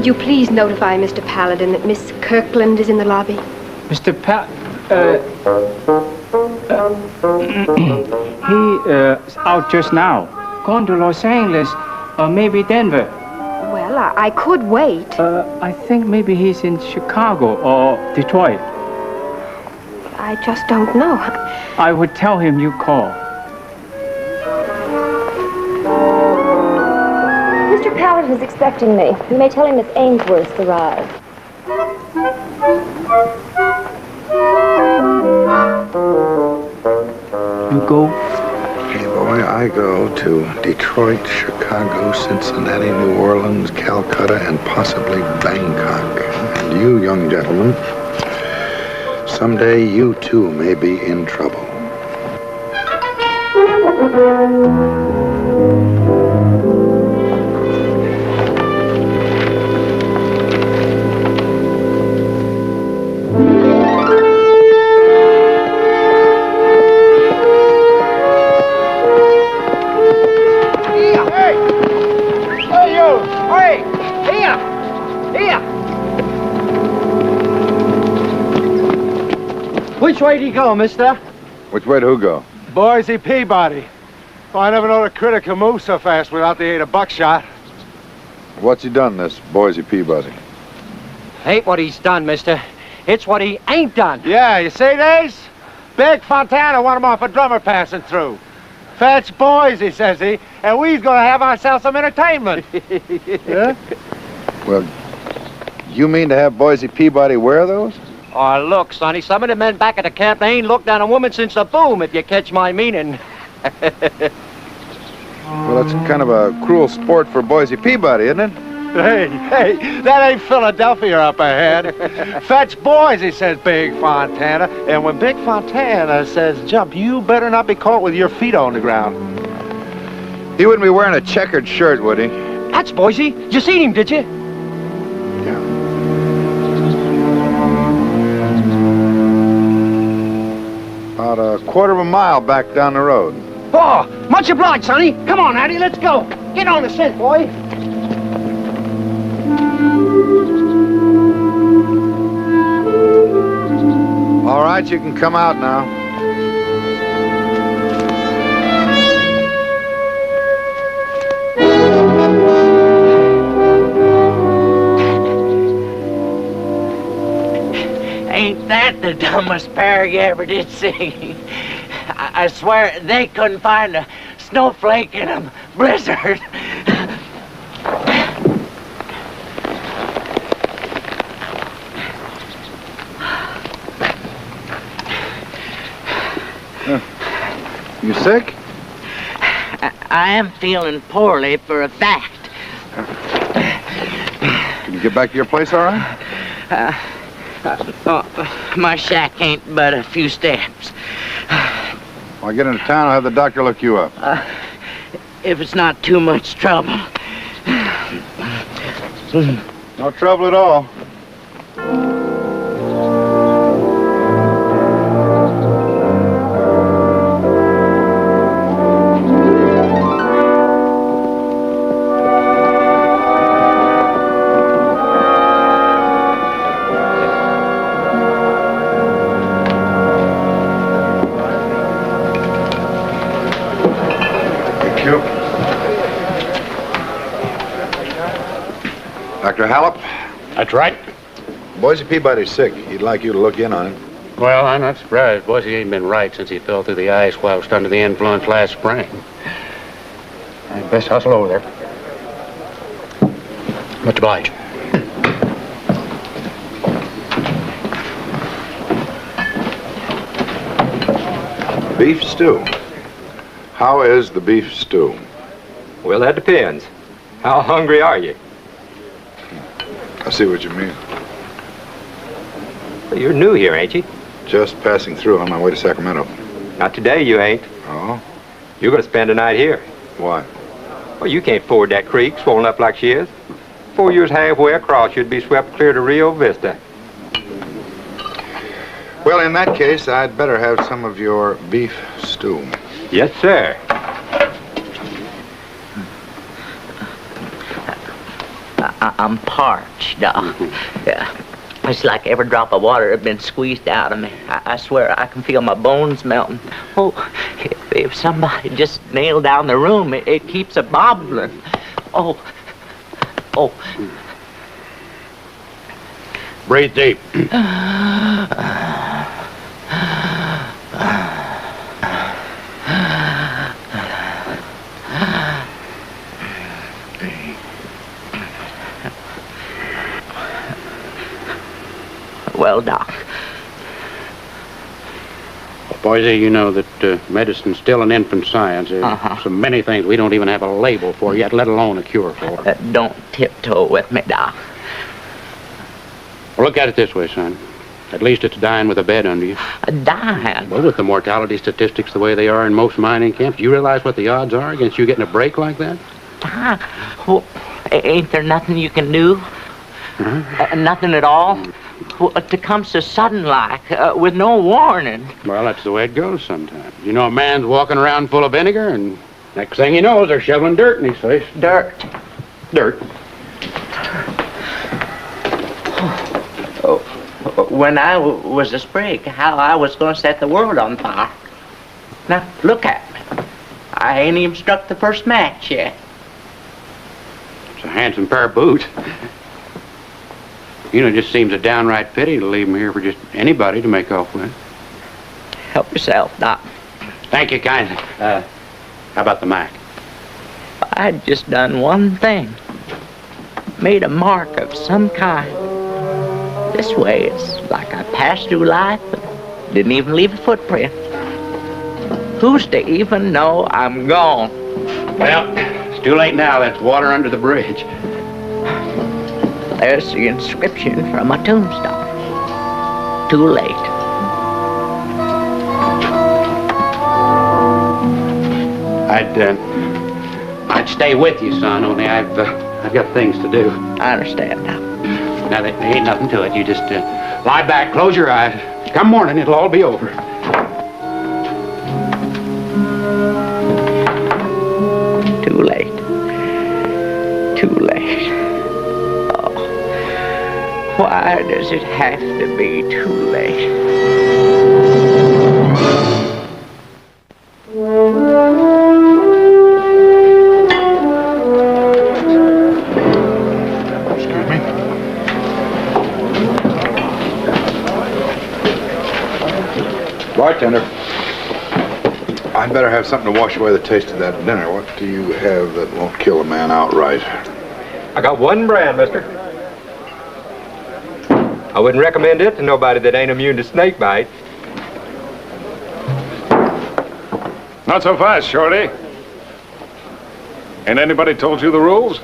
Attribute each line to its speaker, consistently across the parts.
Speaker 1: Would you please notify Mr. Paladin that Miss Kirkland is in the lobby?
Speaker 2: Mr. He's out just now. Gone to Los Angeles, or maybe Denver.
Speaker 1: Well, I could wait.
Speaker 2: I think maybe he's in Chicago or Detroit.
Speaker 1: I just don't know.
Speaker 2: I would tell him you called.
Speaker 3: Mr. Paladin is expecting me. You may tell him Miss Ainsworth's arrived.
Speaker 2: You go?
Speaker 4: Hey, boy, I go to Detroit, Chicago, Cincinnati, New Orleans, Calcutta, and possibly Bangkok. And you, young gentleman, someday you, too, may be in trouble.
Speaker 5: Which way do you go, mister?
Speaker 4: Which way do who go?
Speaker 5: Boise Peabody. Oh, I never know a critter can move so fast without the aid of buckshot.
Speaker 4: What's he done, this Boise Peabody?
Speaker 6: Ain't what he's done, mister. It's what he ain't done.
Speaker 5: Yeah, you see these? Big Fontana want him off a drummer passing through. Fetch Boise, says he, and we's gonna have ourselves some entertainment. Yeah?
Speaker 4: Well, you mean to have Boise Peabody wear those?
Speaker 6: Oh, look, Sonny, some of the men back at the camp, they ain't looked at a woman since the boom, if you catch my meaning.
Speaker 4: Well, that's kind of a cruel sport for Boise Peabody, isn't it?
Speaker 5: Hey, that ain't Philadelphia up ahead. Fetch Boise, says Big Fontana. And when Big Fontana says jump, you better not be caught with your feet on the ground.
Speaker 4: He wouldn't be wearing a checkered shirt, would he?
Speaker 6: That's Boise. You seen him, did you?
Speaker 4: Yeah. About a quarter of a mile back down the road.
Speaker 6: Oh, much obliged, Sonny. Come on, Addie, let's go. Get on the scent, boy.
Speaker 4: All right, you can come out now.
Speaker 7: Ain't that the dumbest pair you ever did see? I swear they couldn't find a snowflake in a blizzard.
Speaker 4: You sick?
Speaker 7: I am feeling poorly for a fact.
Speaker 4: Can you get back to your place all right?
Speaker 7: My shack ain't but a few steps.
Speaker 4: When I get into town, I'll have the doctor look you up.
Speaker 7: If it's not too much trouble.
Speaker 4: No trouble at all. Dr. Hallop?
Speaker 8: That's right.
Speaker 4: Boise Peabody's sick. He'd like you to look in on him.
Speaker 8: Well, I'm not surprised. Boise ain't been right since he fell through the ice whilst under the influence last spring. I'd best hustle over there. Much obliged.
Speaker 4: Beef stew. How is the beef stew?
Speaker 9: Well, that depends. How hungry are you?
Speaker 4: I see what you mean.
Speaker 9: Well, you're new here, ain't you?
Speaker 4: Just passing through on my way to Sacramento.
Speaker 9: Not today, you ain't.
Speaker 4: Oh?
Speaker 9: You're going to spend the night here.
Speaker 4: Why?
Speaker 9: Well, you can't ford that creek, swollen up like she is. Before you was halfway across, you'd be swept clear to Rio Vista.
Speaker 4: Well, in that case, I'd better have some of your beef stew.
Speaker 9: Yes, sir.
Speaker 7: I'm parched, Doc. Yeah. It's like every drop of water has been squeezed out of me. I swear I can feel my bones melting. Oh, if somebody just nailed down the room, it keeps a bobbling. Oh.
Speaker 8: Breathe deep.
Speaker 7: Well, Doc.
Speaker 8: Boise, you know that medicine's still an infant science. There's so many things we don't even have a label for yet, let alone a cure for.
Speaker 7: Don't tiptoe with me, Doc.
Speaker 8: Well, look at it this way, son. At least it's dying with a bed under you.
Speaker 7: Dying?
Speaker 8: Well, with the mortality statistics the way they are in most mining camps, do you realize what the odds are against you getting a break like that?
Speaker 7: Well, ain't there nothing you can do? Nothing at all? Well, to come so sudden like, with no warning.
Speaker 8: Well, that's the way it goes sometimes. You know, a man's walking around full of vinegar, and next thing he knows, they're shoveling dirt in his face.
Speaker 7: Dirt? When I was a sprig, how I was going to set the world on fire. Now, look at me. I ain't even struck the first match yet.
Speaker 8: It's a handsome pair of boots. You know, it just seems a downright pity to leave them here for just anybody to make off with.
Speaker 7: Help yourself, Doc.
Speaker 8: Thank you kindly. How about the Mac?
Speaker 7: I'd just done one thing. Made a mark of some kind. This way, it's like I passed through life and didn't even leave a footprint. Who's to even know I'm gone?
Speaker 8: Well, it's too late now. That's water under the bridge.
Speaker 7: There's the inscription from my tombstone. Too late.
Speaker 8: I'd stay with you, son, only I've got things to do.
Speaker 7: I understand now.
Speaker 8: Now, there ain't nothing to it. You just lie back, close your eyes. Come morning, it'll all be over.
Speaker 7: Too late. Too late. Oh, why does it have to be too late?
Speaker 4: Bartender, I'd better have something to wash away the taste of that dinner. What do you have that won't kill a man outright?
Speaker 9: I got one brand, mister. I wouldn't recommend it to nobody that ain't immune to snake bites.
Speaker 10: Not so fast, Shorty. Ain't anybody told you the rules?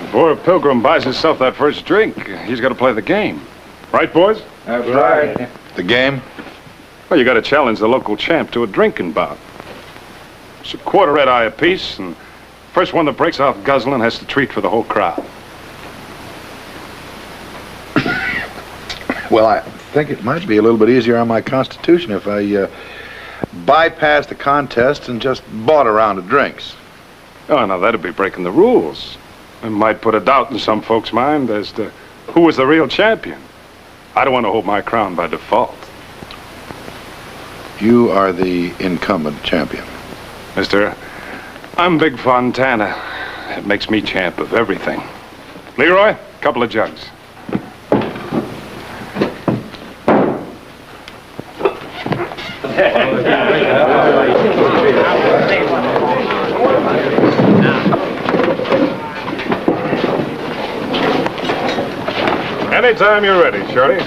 Speaker 10: Before a pilgrim buys himself that first drink, he's got to play the game. Right, boys?
Speaker 4: That's right. The game?
Speaker 10: Well, you got to challenge the local champ to a drinking bout. It's a quarter red eye apiece, and first one that breaks off guzzling has to treat for the whole crowd.
Speaker 4: Well, I think it might be a little bit easier on my constitution if I bypassed the contest and just bought a round of drinks.
Speaker 10: Oh, now that'd be breaking the rules. It might put a doubt in some folks' mind as to who was the real champion. I don't want to hold my crown by default.
Speaker 4: You are the incumbent champion.
Speaker 10: Mister, I'm Big Fontana. It makes me champ of everything. Leroy, couple of jugs. Anytime you're ready, Shorty.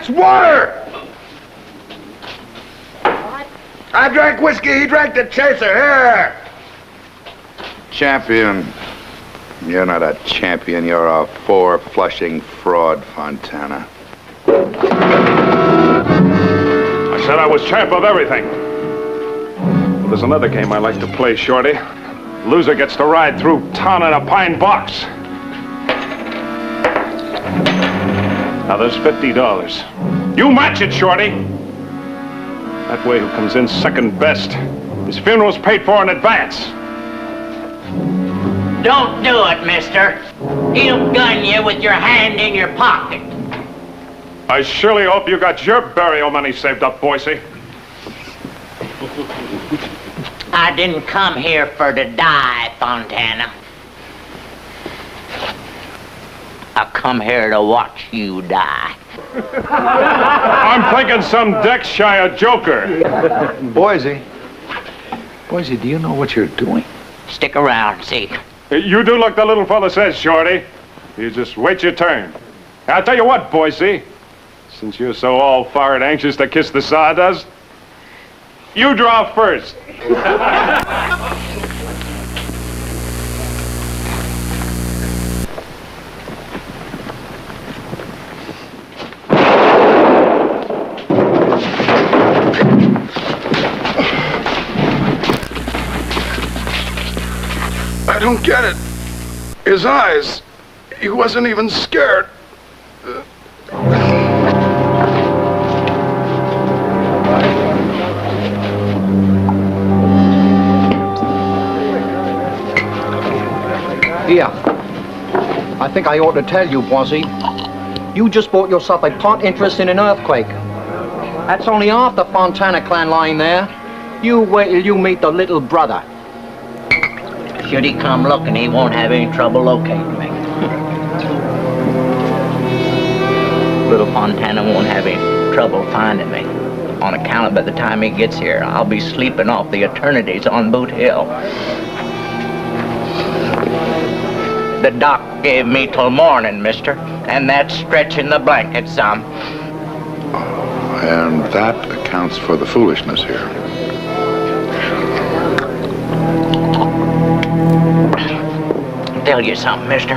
Speaker 4: It's water! I drank whiskey, he drank the chaser. Here! Champion. You're not a champion, you're a four-flushing fraud, Fontana.
Speaker 10: I said I was champ of everything. Well, there's another game I like to play, Shorty. Loser gets to ride through town in a pine box. Now there's $50. You match it, Shorty. That way who comes in second best, his funeral's paid for in advance.
Speaker 7: Don't do it, mister. He'll gun you with your hand in your pocket.
Speaker 10: I surely hope you got your burial money saved up, Boise.
Speaker 7: I didn't come here for to die, Fontana. I come here to watch you die.
Speaker 10: I'm thinking some deck-shy joker.
Speaker 4: Boise, do you know what you're doing?
Speaker 7: Stick around, see.
Speaker 10: You do like the little fella says, Shorty. You just wait your turn. I'll tell you what, Boise. Since you're so all-fired anxious to kiss the sawdust, you draw first.
Speaker 4: I don't get it. His eyes. He wasn't even scared.
Speaker 6: Here. I think I ought to tell you, Boise. You just bought yourself a part interest in an earthquake. That's only half the Fontana clan lying there. You wait till you meet the little brother.
Speaker 7: Should he come looking, he won't have any trouble locating me. Little Fontana won't have any trouble finding me. On account of by the time he gets here, I'll be sleeping off the eternities on Boot Hill. The doc gave me till morning, mister, and that's stretching the blanket some.
Speaker 4: And that accounts for the foolishness here.
Speaker 7: Tell you something, mister.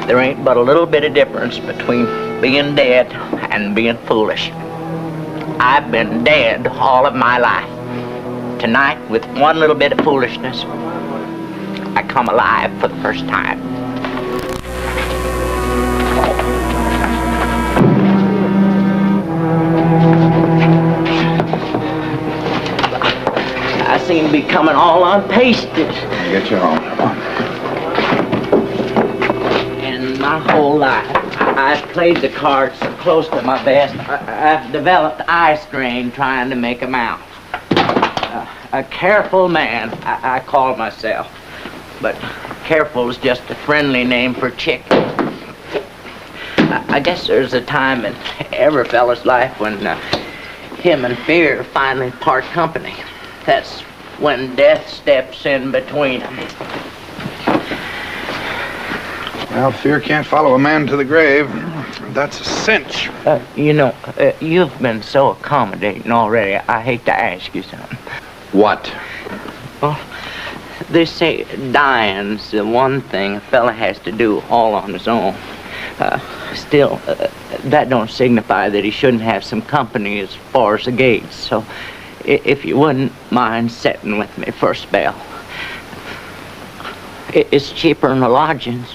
Speaker 7: There ain't but a little bit of difference between being dead and being foolish. I've been dead all of my life. Tonight, with one little bit of foolishness, I come alive for the first time. I seem to be coming all unpasted.
Speaker 4: Get you home, come on.
Speaker 7: My whole life, I've played the cards so close to my vest, I've developed eye strain trying to make them out. A careful man, I call myself. But careful is just a friendly name for chicken. I guess there's a time in every fella's life when him and fear finally part company. That's when death steps in between them.
Speaker 4: Well, fear can't follow a man to the grave. That's a cinch.
Speaker 7: You've been so accommodating already. I hate to ask you something.
Speaker 4: What?
Speaker 7: Well, they say dying's the one thing a fella has to do all on his own. Still, that don't signify that he shouldn't have some company as far as the gates. So, if you wouldn't mind setting with me for a spell. It's cheaper than the lodgings.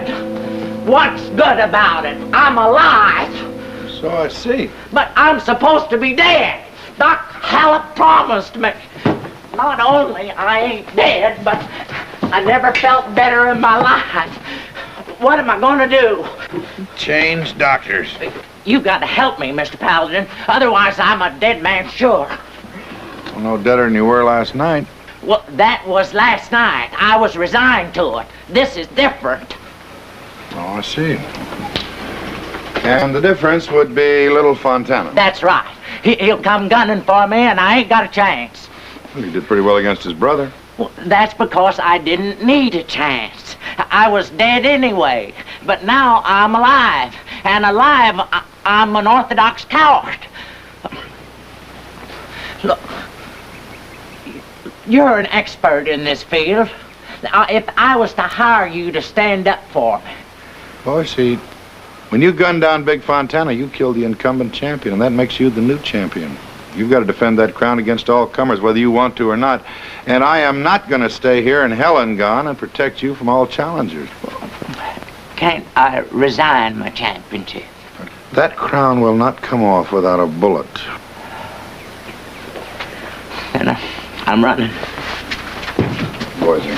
Speaker 7: good. What's good about it? I'm alive.
Speaker 4: So I see.
Speaker 7: But I'm supposed to be dead. Doc Hallop promised me. Not only I ain't dead, but I never felt better in my life. What am I going to do?
Speaker 4: Change doctors.
Speaker 7: You've got to help me, Mr. Paladin. Otherwise, I'm a dead man sure.
Speaker 4: Well, no deader than you were last night.
Speaker 7: Well, that was last night. I was resigned to it. This is different.
Speaker 4: Oh, I see. And the difference would be little Fontana.
Speaker 7: That's right. He'll come gunning for me, and I ain't got a chance.
Speaker 4: Well, he did pretty well against his brother.
Speaker 7: Well, that's because I didn't need a chance. I was dead anyway, but now I'm alive. And alive, I'm an orthodox coward. Look, you're an expert in this field. If I was to hire you to stand up for me.
Speaker 4: Oh, I see. When you gunned down Big Fontana, you killed the incumbent champion, and that makes you the new champion. You've got to defend that crown against all comers, whether you want to or not. And I am not going to stay here in hell and gone and protect you from all challengers.
Speaker 7: Can't I resign my championship?
Speaker 4: That crown will not come off without a bullet.
Speaker 7: And I'm running.
Speaker 4: Boise.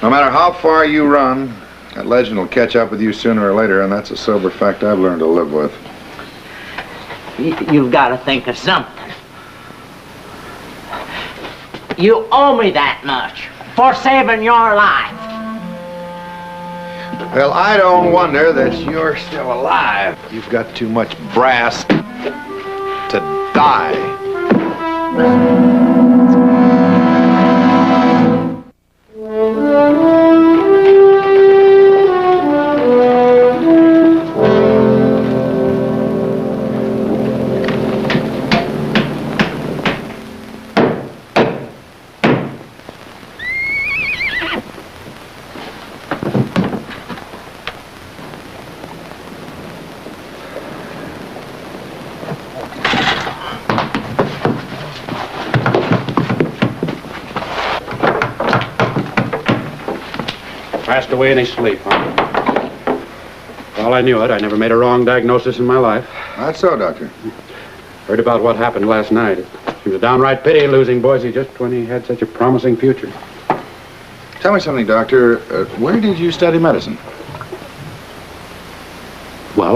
Speaker 4: No matter how far you run, that legend will catch up with you sooner or later, and that's a sober fact I've learned to live with.
Speaker 7: You've got to think of something. You owe me that much for saving your life.
Speaker 4: Well, I don't wonder that you're still alive. You've got too much brass to die.
Speaker 8: Passed away in his sleep, huh? Well, I knew it. I never made a wrong diagnosis in my life.
Speaker 4: That's so, Doctor.
Speaker 8: Heard about what happened last night. It was a downright pity losing Boise just when he had such a promising future.
Speaker 4: Tell me something, Doctor. Where did you study medicine?
Speaker 8: Well,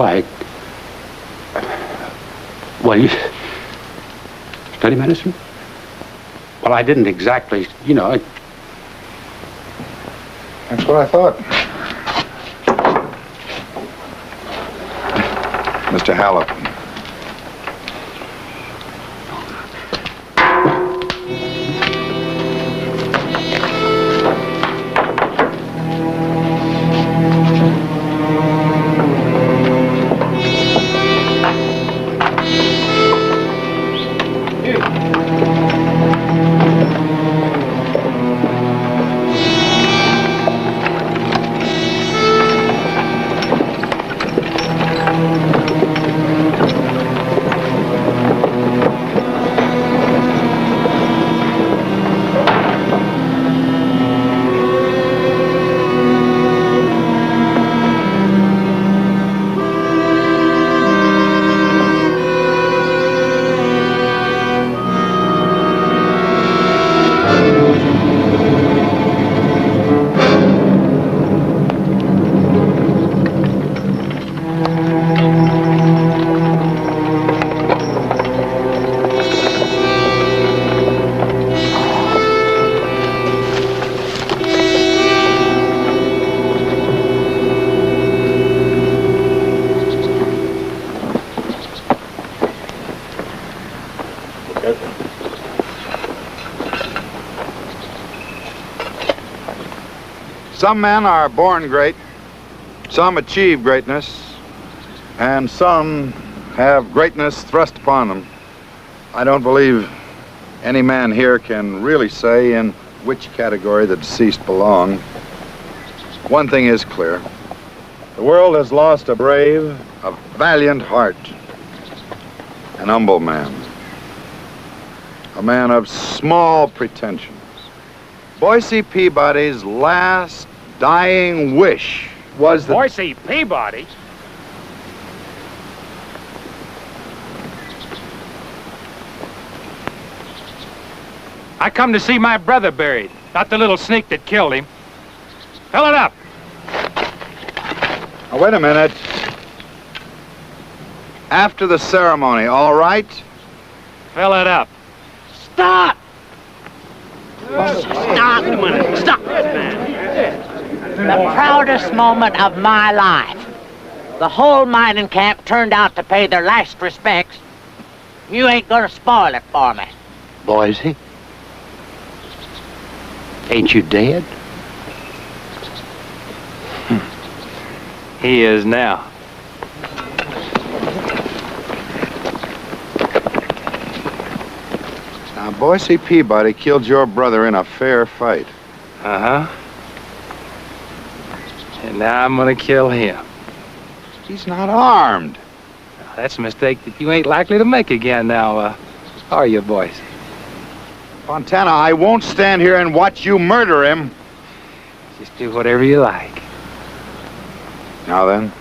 Speaker 8: Well, you study medicine? Well, I didn't exactly, you know.
Speaker 4: That's what I thought. Mr. Hallop. Some men are born great, some achieve greatness, and some have greatness thrust upon them. I don't believe any man here can really say in which category the deceased belong. One thing is clear. The world has lost a brave, a valiant heart, an humble man, a man of small pretensions. Boise Peabody's last dying wish was that...
Speaker 2: Boise Peabody? I come to see my brother buried, not the little sneak that killed him. Fill it up.
Speaker 4: Now, wait a minute. After the ceremony, all right?
Speaker 2: Fill it up.
Speaker 7: Stop! Stop! Wait a minute. Stop this, man. The proudest moment of my life. The whole mining camp turned out to pay their last respects. You ain't gonna spoil it for me.
Speaker 5: Boise? Ain't you dead?
Speaker 2: He is now.
Speaker 4: Now, Boise Peabody killed your brother in a fair fight.
Speaker 2: Uh-huh. And now I'm gonna kill him.
Speaker 4: He's not armed.
Speaker 2: That's a mistake that you ain't likely to make again now, are you, boys?
Speaker 4: Fontana, I won't stand here and watch you murder him.
Speaker 2: Just do whatever you like.
Speaker 4: Now then.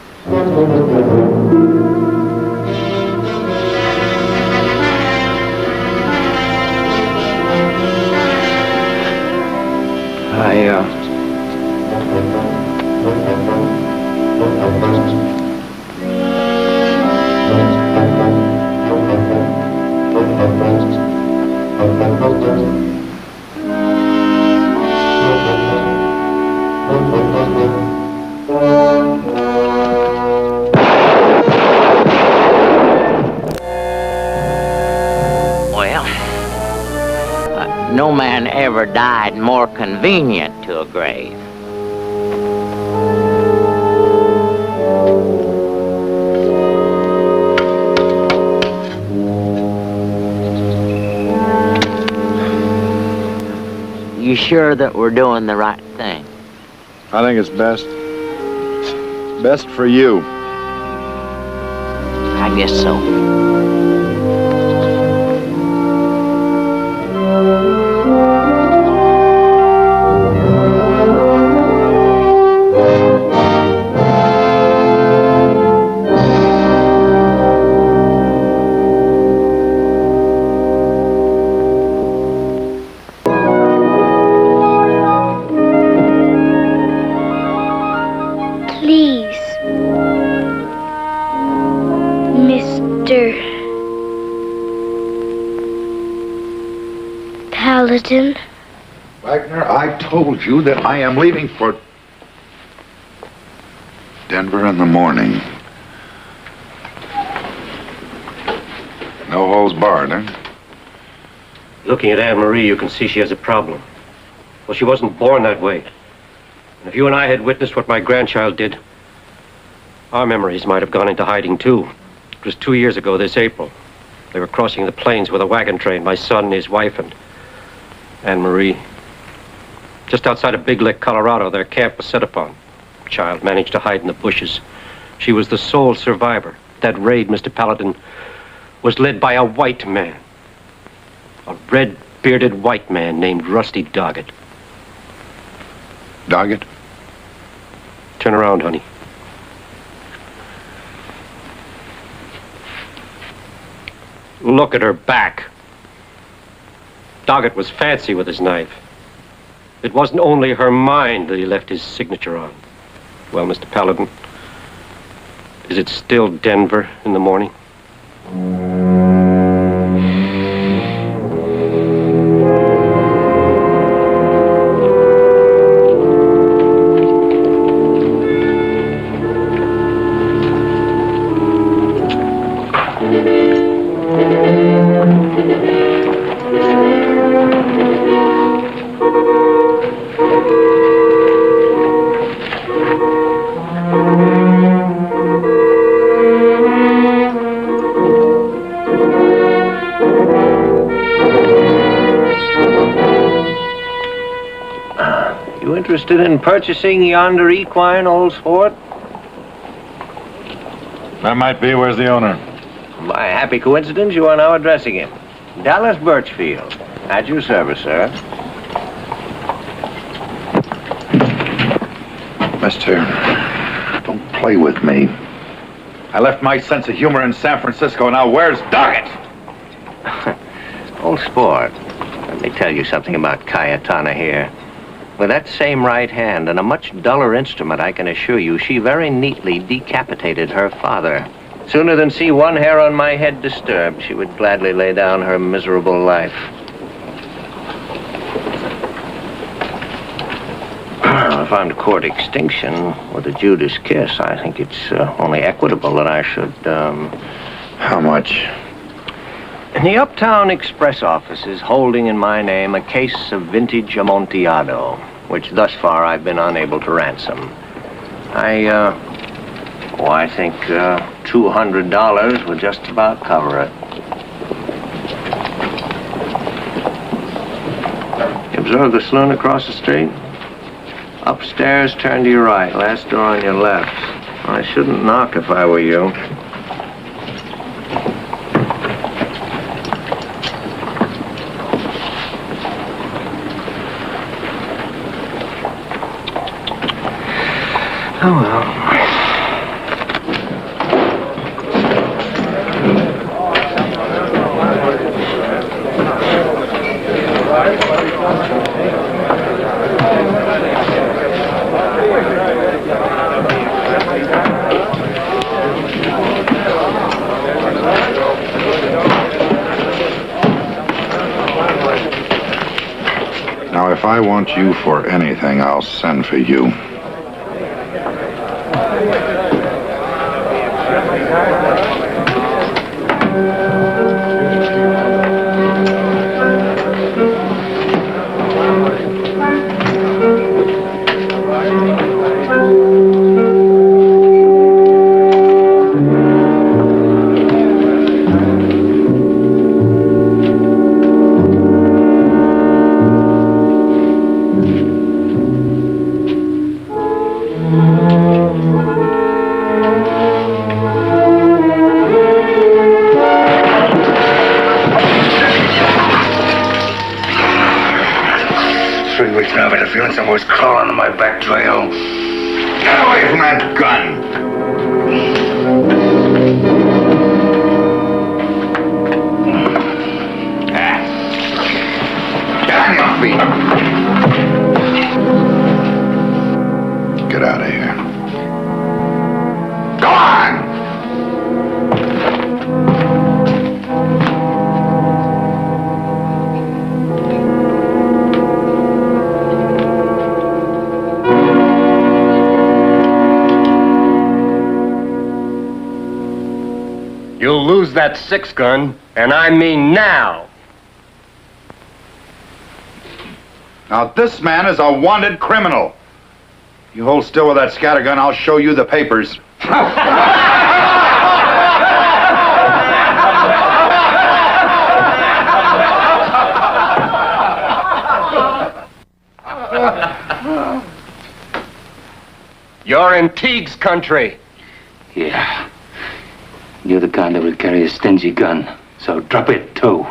Speaker 7: No man ever died more convenient to a grave. You sure that we're doing the right thing?
Speaker 4: I think it's best. Best for you.
Speaker 7: I guess so.
Speaker 11: Paladin?
Speaker 4: Wagner, I told you that I am leaving for Denver in the morning. No holds barred, huh?
Speaker 12: Looking at Anne Marie, you can see she has a problem. Well, she wasn't born that way. And if you and I had witnessed what my grandchild did, our memories might have gone into hiding, too. It was 2 years ago this April. They were crossing the plains with a wagon train, my son, his wife, and Anne Marie. Just outside of Big Lick, Colorado, their camp was set upon. The child managed to hide in the bushes. She was the sole survivor. That raid, Mr. Paladin, was led by a white man. A red-bearded white man named Rusty Doggett.
Speaker 4: Doggett?
Speaker 12: Turn around, honey. Look at her back. Doggett was fancy with his knife. It wasn't only her mind that he left his signature on. Well, Mr. Paladin, is it still Denver in the morning?
Speaker 13: Interested in purchasing yonder equine, old sport?
Speaker 4: That might be. Where's the owner?
Speaker 13: By happy coincidence, you are now addressing him. Dallas Birchfield. At your service, sir.
Speaker 4: Mister, don't play with me. I left my sense of humor in San Francisco. Now where's Doggett?
Speaker 13: Old sport, let me tell you something about Cayetana here. With that same right hand and a much duller instrument, I can assure you, she very neatly decapitated her father. Sooner than see one hair on my head disturbed, she would gladly lay down her miserable life. If I'm to court extinction with a Judas kiss, I think it's only equitable that I should,
Speaker 4: How much?
Speaker 13: In the Uptown Express office is holding in my name a case of vintage Amontillado, which thus far I've been unable to ransom. I think $200 would just about cover it. You observe the saloon across the street? Upstairs, turn to your right, last door on your left. I shouldn't knock if I were you. Oh, well.
Speaker 4: Now, if I want you for anything, I'll send for you.
Speaker 11: Someone's crawling on my back trail. Get away from that gun! Get on your feet! Get out of here. Go on!
Speaker 12: You'll lose that 6-gun, and I mean now.
Speaker 4: Now, this man is a wanted criminal. You hold still with that scattergun, I'll show you the papers.
Speaker 12: You're in Teague's country.
Speaker 11: Yeah. You're the kind that would carry a stingy gun, so drop it too.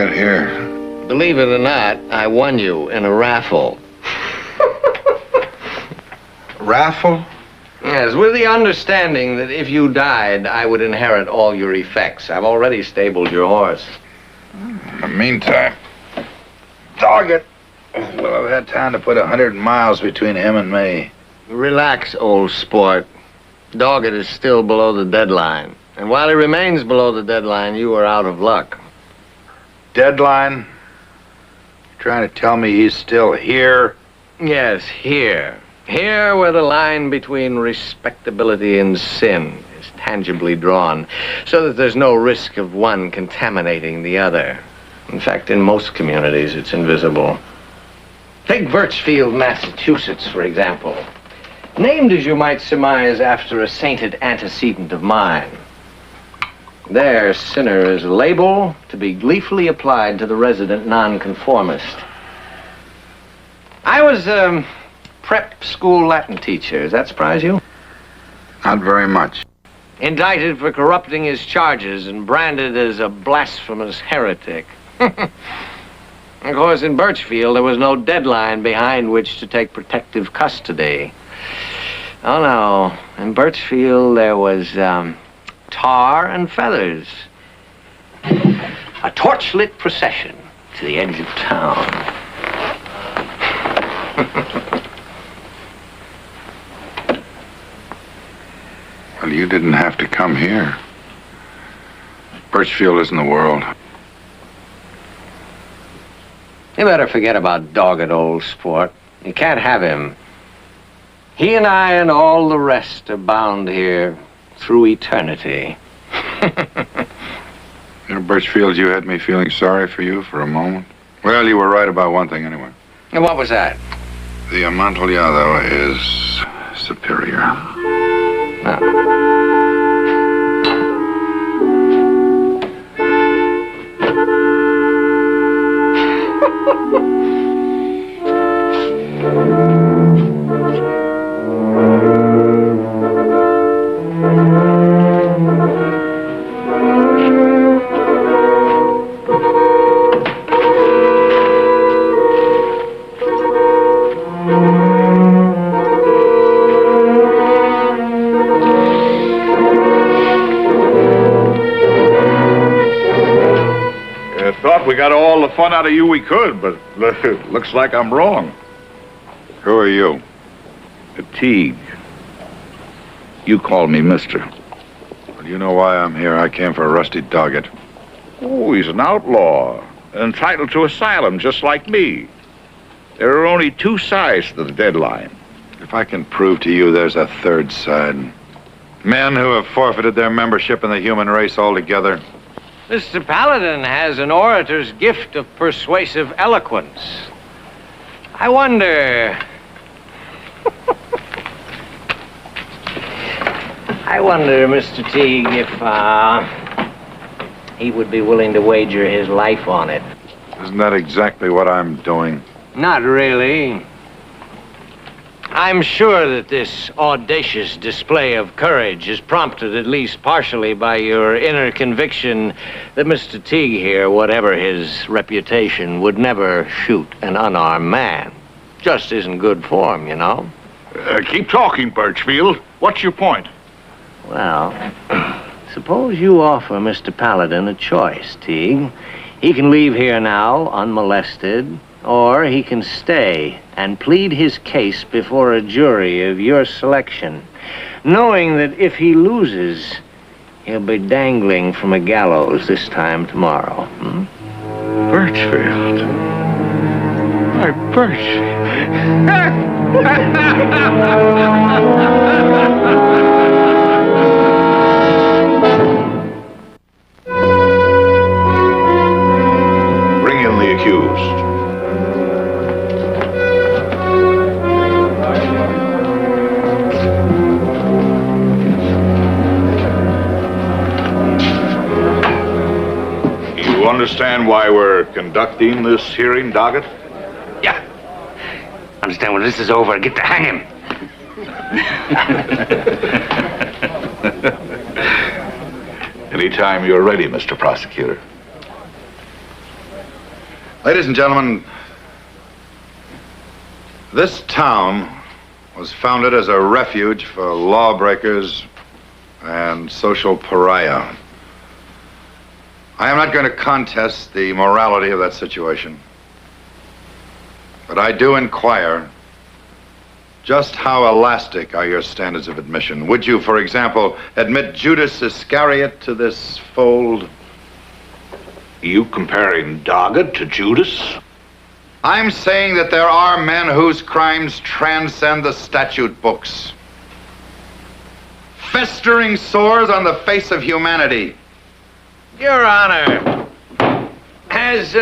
Speaker 4: got here?
Speaker 13: Believe it or not, I won you in a raffle.
Speaker 4: Raffle?
Speaker 13: Yes, with the understanding that if you died, I would inherit all your effects. I've already stabled your horse.
Speaker 4: In the meantime, dog it. Well, I've had time to put 100 miles between him and me.
Speaker 13: Relax, old sport. Doggett is still below the deadline. And while he remains below the deadline, you are out of luck.
Speaker 4: Deadline? You're trying to tell me he's still here?
Speaker 13: Yes, here. Here where the line between respectability and sin is tangibly drawn, so that there's no risk of one contaminating the other. In fact, in most communities, it's invisible. Take Birchfield, Massachusetts, for example. Named, as you might surmise, after a sainted antecedent of mine. There, sinner is a label to be gleefully applied to the resident nonconformist. I was a prep school Latin teacher. Does that surprise you?
Speaker 4: Not very much.
Speaker 13: Indicted for corrupting his charges and branded as a blasphemous heretic. Of course, in Birchfield, there was no deadline behind which to take protective custody. Oh, no. In Birchfield, there was, tar and feathers. A torchlit procession to the edge of town.
Speaker 4: Well, you didn't have to come here. Birchfield isn't the world.
Speaker 13: You better forget about dogged old sport. You can't have him. He and I and all the rest are bound here through eternity.
Speaker 4: You know, Birchfield, you had me feeling sorry for you for a moment. Well, you were right about one thing anyway.
Speaker 13: And what was that?
Speaker 4: The Amontillado is superior.
Speaker 13: Oh.
Speaker 10: We got all the fun out of you we could, but looks like I'm wrong.
Speaker 4: Who are you?
Speaker 10: Teague. You call me mister.
Speaker 4: Well, you know why I'm here. I came for Rusty Doggett.
Speaker 10: Oh, he's an outlaw, entitled to asylum just like me. There are only two sides to the deadline.
Speaker 4: If I can prove to you there's a third side. Men who have forfeited their membership in the human race altogether.
Speaker 13: Mr. Paladin has an orator's gift of persuasive eloquence. I wonder... I wonder, Mr. Teague, if, he would be willing to wager his life on it.
Speaker 4: Isn't that exactly what I'm doing?
Speaker 13: Not really. I'm sure that this audacious display of courage is prompted at least partially by your inner conviction that Mr. Teague here, whatever his reputation, would never shoot an unarmed man. Just isn't good form, you know.
Speaker 10: Keep talking, Birchfield. What's your point?
Speaker 13: Well, suppose you offer Mr. Paladin a choice, Teague. He can leave here now unmolested, or he can stay and plead his case before a jury of your selection, knowing that if he loses, he'll be dangling from a gallows this time tomorrow.
Speaker 10: Birchfield. My
Speaker 14: Bring in the accused. You understand why we're conducting this hearing, Doggett?
Speaker 11: Yeah. Understand when this is over, I get to hang him.
Speaker 14: Anytime you're ready, Mr. Prosecutor.
Speaker 4: Ladies and gentlemen, this town was founded as a refuge for lawbreakers and social pariah. I am not going to contest the morality of that situation, but I do inquire, just how elastic are your standards of admission? Would you, for example, admit Judas Iscariot to this fold?
Speaker 14: You comparing Doggett to Judas?
Speaker 4: I'm saying that there are men whose crimes transcend the statute books. Festering sores on the face of humanity.
Speaker 13: Your Honor, as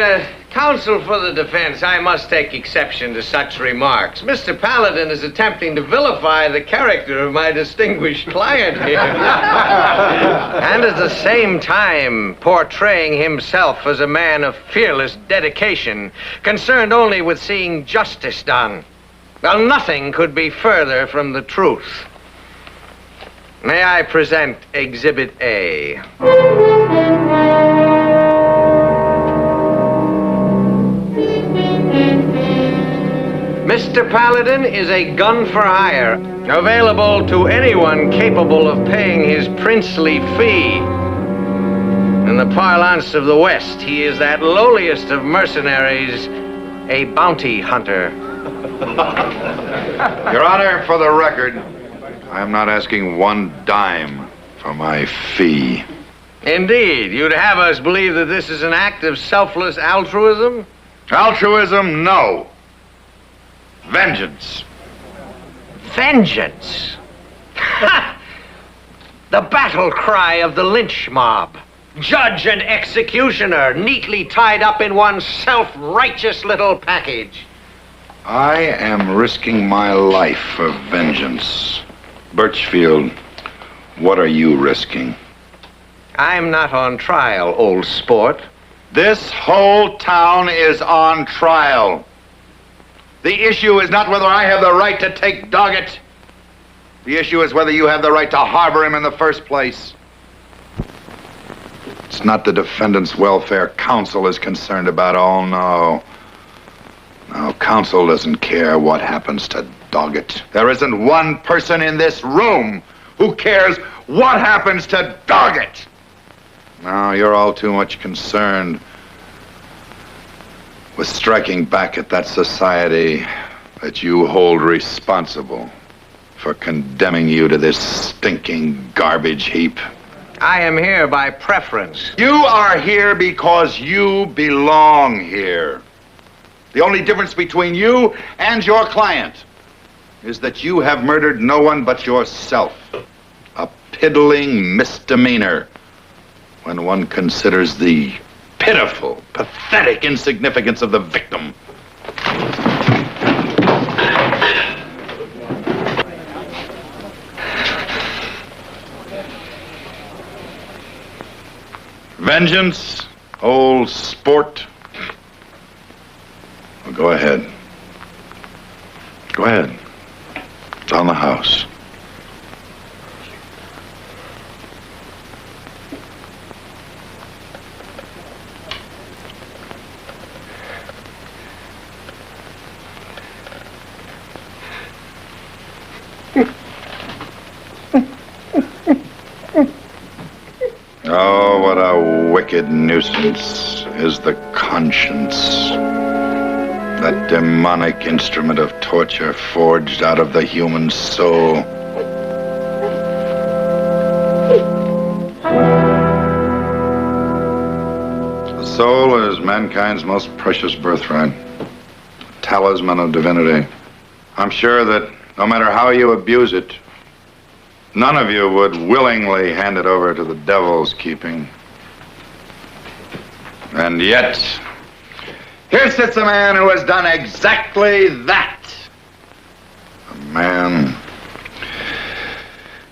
Speaker 13: counsel for the defense, I must take exception to such remarks. Mr. Paladin is attempting to vilify the character of my distinguished client here. And at the same time, portraying himself as a man of fearless dedication, concerned only with seeing justice done. Well, nothing could be further from the truth. May I present Exhibit A? Mr. Paladin is a gun for hire, available to anyone capable of paying his princely fee. In the parlance of the West, he is that lowliest of mercenaries, a bounty hunter.
Speaker 4: Your Honor, for the record, I am not asking one dime for my fee.
Speaker 13: Indeed, you'd have us believe that this is an act of selfless altruism?
Speaker 4: Altruism, no. Vengeance.
Speaker 13: Vengeance? The battle cry of the lynch mob. Judge and executioner neatly tied up in one self-righteous little package.
Speaker 4: I am risking my life for vengeance. Birchfield, what are you risking?
Speaker 13: I'm not on trial, old sport.
Speaker 4: This whole town is on trial. The issue is not whether I have the right to take Doggett. The issue is whether you have the right to harbor him in the first place. It's not the defendant's welfare counsel is concerned about. Oh, no. No, counsel doesn't care what happens to Doggett. There isn't one person in this room who cares what happens to Doggett. No, you're all too much concerned with striking back at that society that you hold responsible for condemning you to this stinking garbage heap.
Speaker 13: I am here by preference.
Speaker 4: You are here because you belong here. The only difference between you and your client is that you have murdered no one but yourself. A piddling misdemeanor when one considers the pitiful, pathetic insignificance of the victim. Vengeance, old sport. Well, go ahead. Go ahead. It's on the house. Oh, what a wicked nuisance is the conscience. That demonic instrument of torture forged out of the human soul. The soul is mankind's most precious birthright, talisman of divinity. I'm sure that no matter how you abuse it, none of you would willingly hand it over to the devil's keeping. And yet, here sits a man who has done exactly that. A man.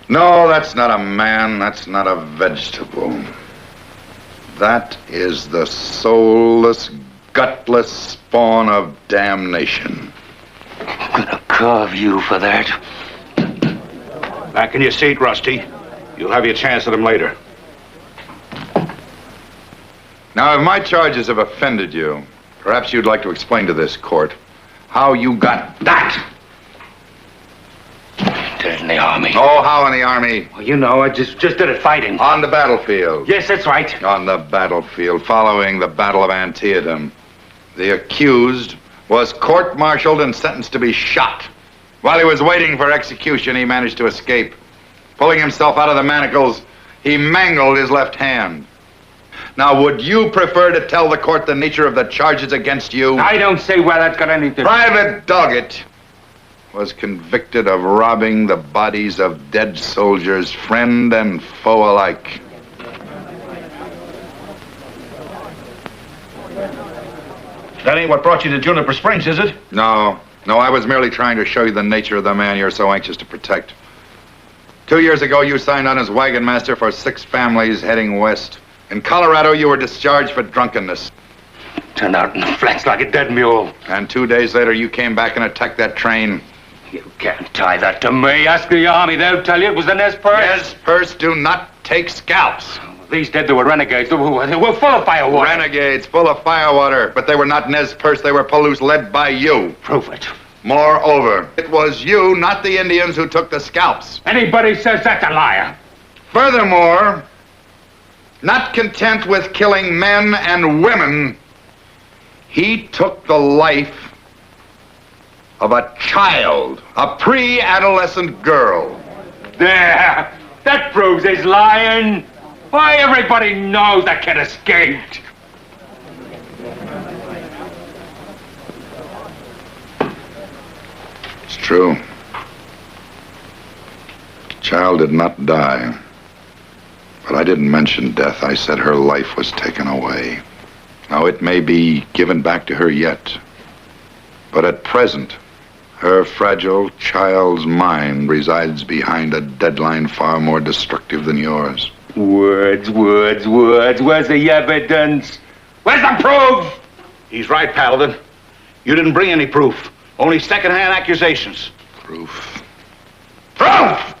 Speaker 4: No, that's not a man. That's not a vegetable. That is the soulless, gutless spawn of damnation.
Speaker 11: I'm gonna carve you for that.
Speaker 14: Back in your seat, Rusty. You'll have your chance at him later.
Speaker 4: Now, if my charges have offended you, Perhaps you'd like to explain to this court how you got that.
Speaker 11: Did it in the army.
Speaker 4: Oh, how in the army?
Speaker 11: Well, you know, I just did it fighting.
Speaker 4: On the battlefield.
Speaker 11: Yes, that's right.
Speaker 4: On the battlefield, following the Battle of Antietam. The accused was court-martialed and sentenced to be shot. While he was waiting for execution, he managed to escape. Pulling himself out of the manacles, he mangled his left hand. Now, would you prefer to tell the court the nature of the charges against you?
Speaker 11: I don't see where that's got anything.
Speaker 4: Private Doggett was convicted of robbing the bodies of dead soldiers, friend and foe alike.
Speaker 14: That ain't what brought you to Juniper Springs, is it?
Speaker 4: No, I was merely trying to show you the nature of the man you're so anxious to protect. 2 years ago, you signed on as wagon master for 6 families heading west. In Colorado, you were discharged for drunkenness.
Speaker 11: Turned out in the flats like a dead mule.
Speaker 4: And 2 days later, you came back and attacked that train.
Speaker 11: You can't tie that to me. Ask the army. They'll tell you it was the Nez Perce.
Speaker 4: Nez Perce do not take scalps.
Speaker 11: These dead, they were renegades. They were full of firewater.
Speaker 4: Renegades, full of firewater. But they were not Nez Perce. They were Palouse led by you.
Speaker 11: Prove it.
Speaker 4: Moreover, it was you, not the Indians, who took the scalps.
Speaker 11: Anybody says that's a liar.
Speaker 4: Furthermore, not content with killing men and women, he took the life of a child, a pre-adolescent girl.
Speaker 11: There! That proves he's lying. Why, everybody knows that kid escaped.
Speaker 4: It's true. The child did not die. But I didn't mention death. I said her life was taken away. Now, it may be given back to her yet. But at present, her fragile child's mind resides behind a deadline far more destructive than yours.
Speaker 11: Words. Where's the evidence? Where's the proof?
Speaker 14: He's right, Paladin. You didn't bring any proof. Only second-hand accusations.
Speaker 4: Proof. Proof!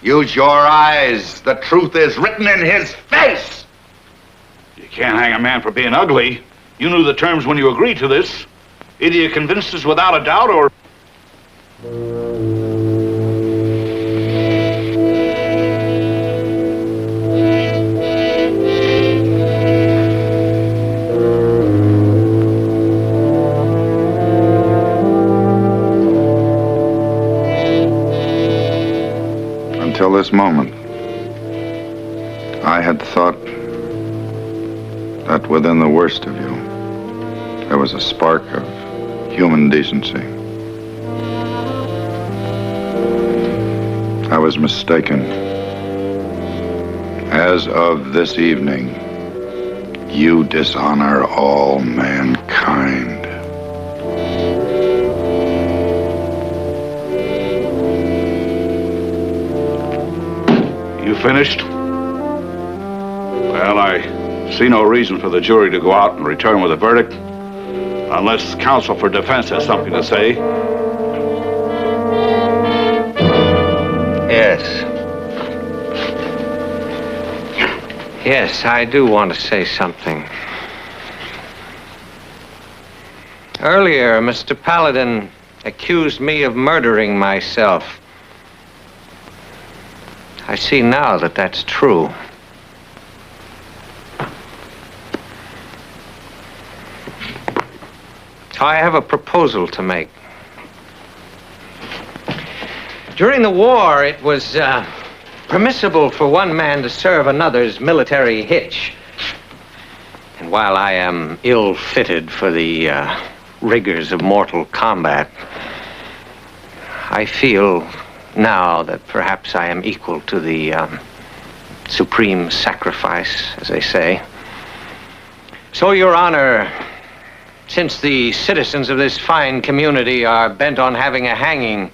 Speaker 4: Use your eyes. The truth is written in his face.
Speaker 14: You can't hang a man for being ugly. You knew the terms when you agreed to this. Either you convinced us without a doubt, or...
Speaker 4: Until this moment, I had thought that within the worst of you, there was a spark of human decency. I was mistaken. As of this evening, you dishonor all mankind.
Speaker 14: You finished? Well, I see no reason for the jury to go out and return with a verdict, unless counsel for defense has something to say.
Speaker 13: Yes, I do want to say something. Earlier, Mr. Paladin accused me of murdering myself. I see now that that's true. I have a proposal to make. During the war, it was permissible for one man to serve another's military hitch. And while I am ill-fitted for the rigors of mortal combat, I feel now that perhaps I am equal to the supreme sacrifice, as they say. So, Your Honor, since the citizens of this fine community are bent on having a hanging,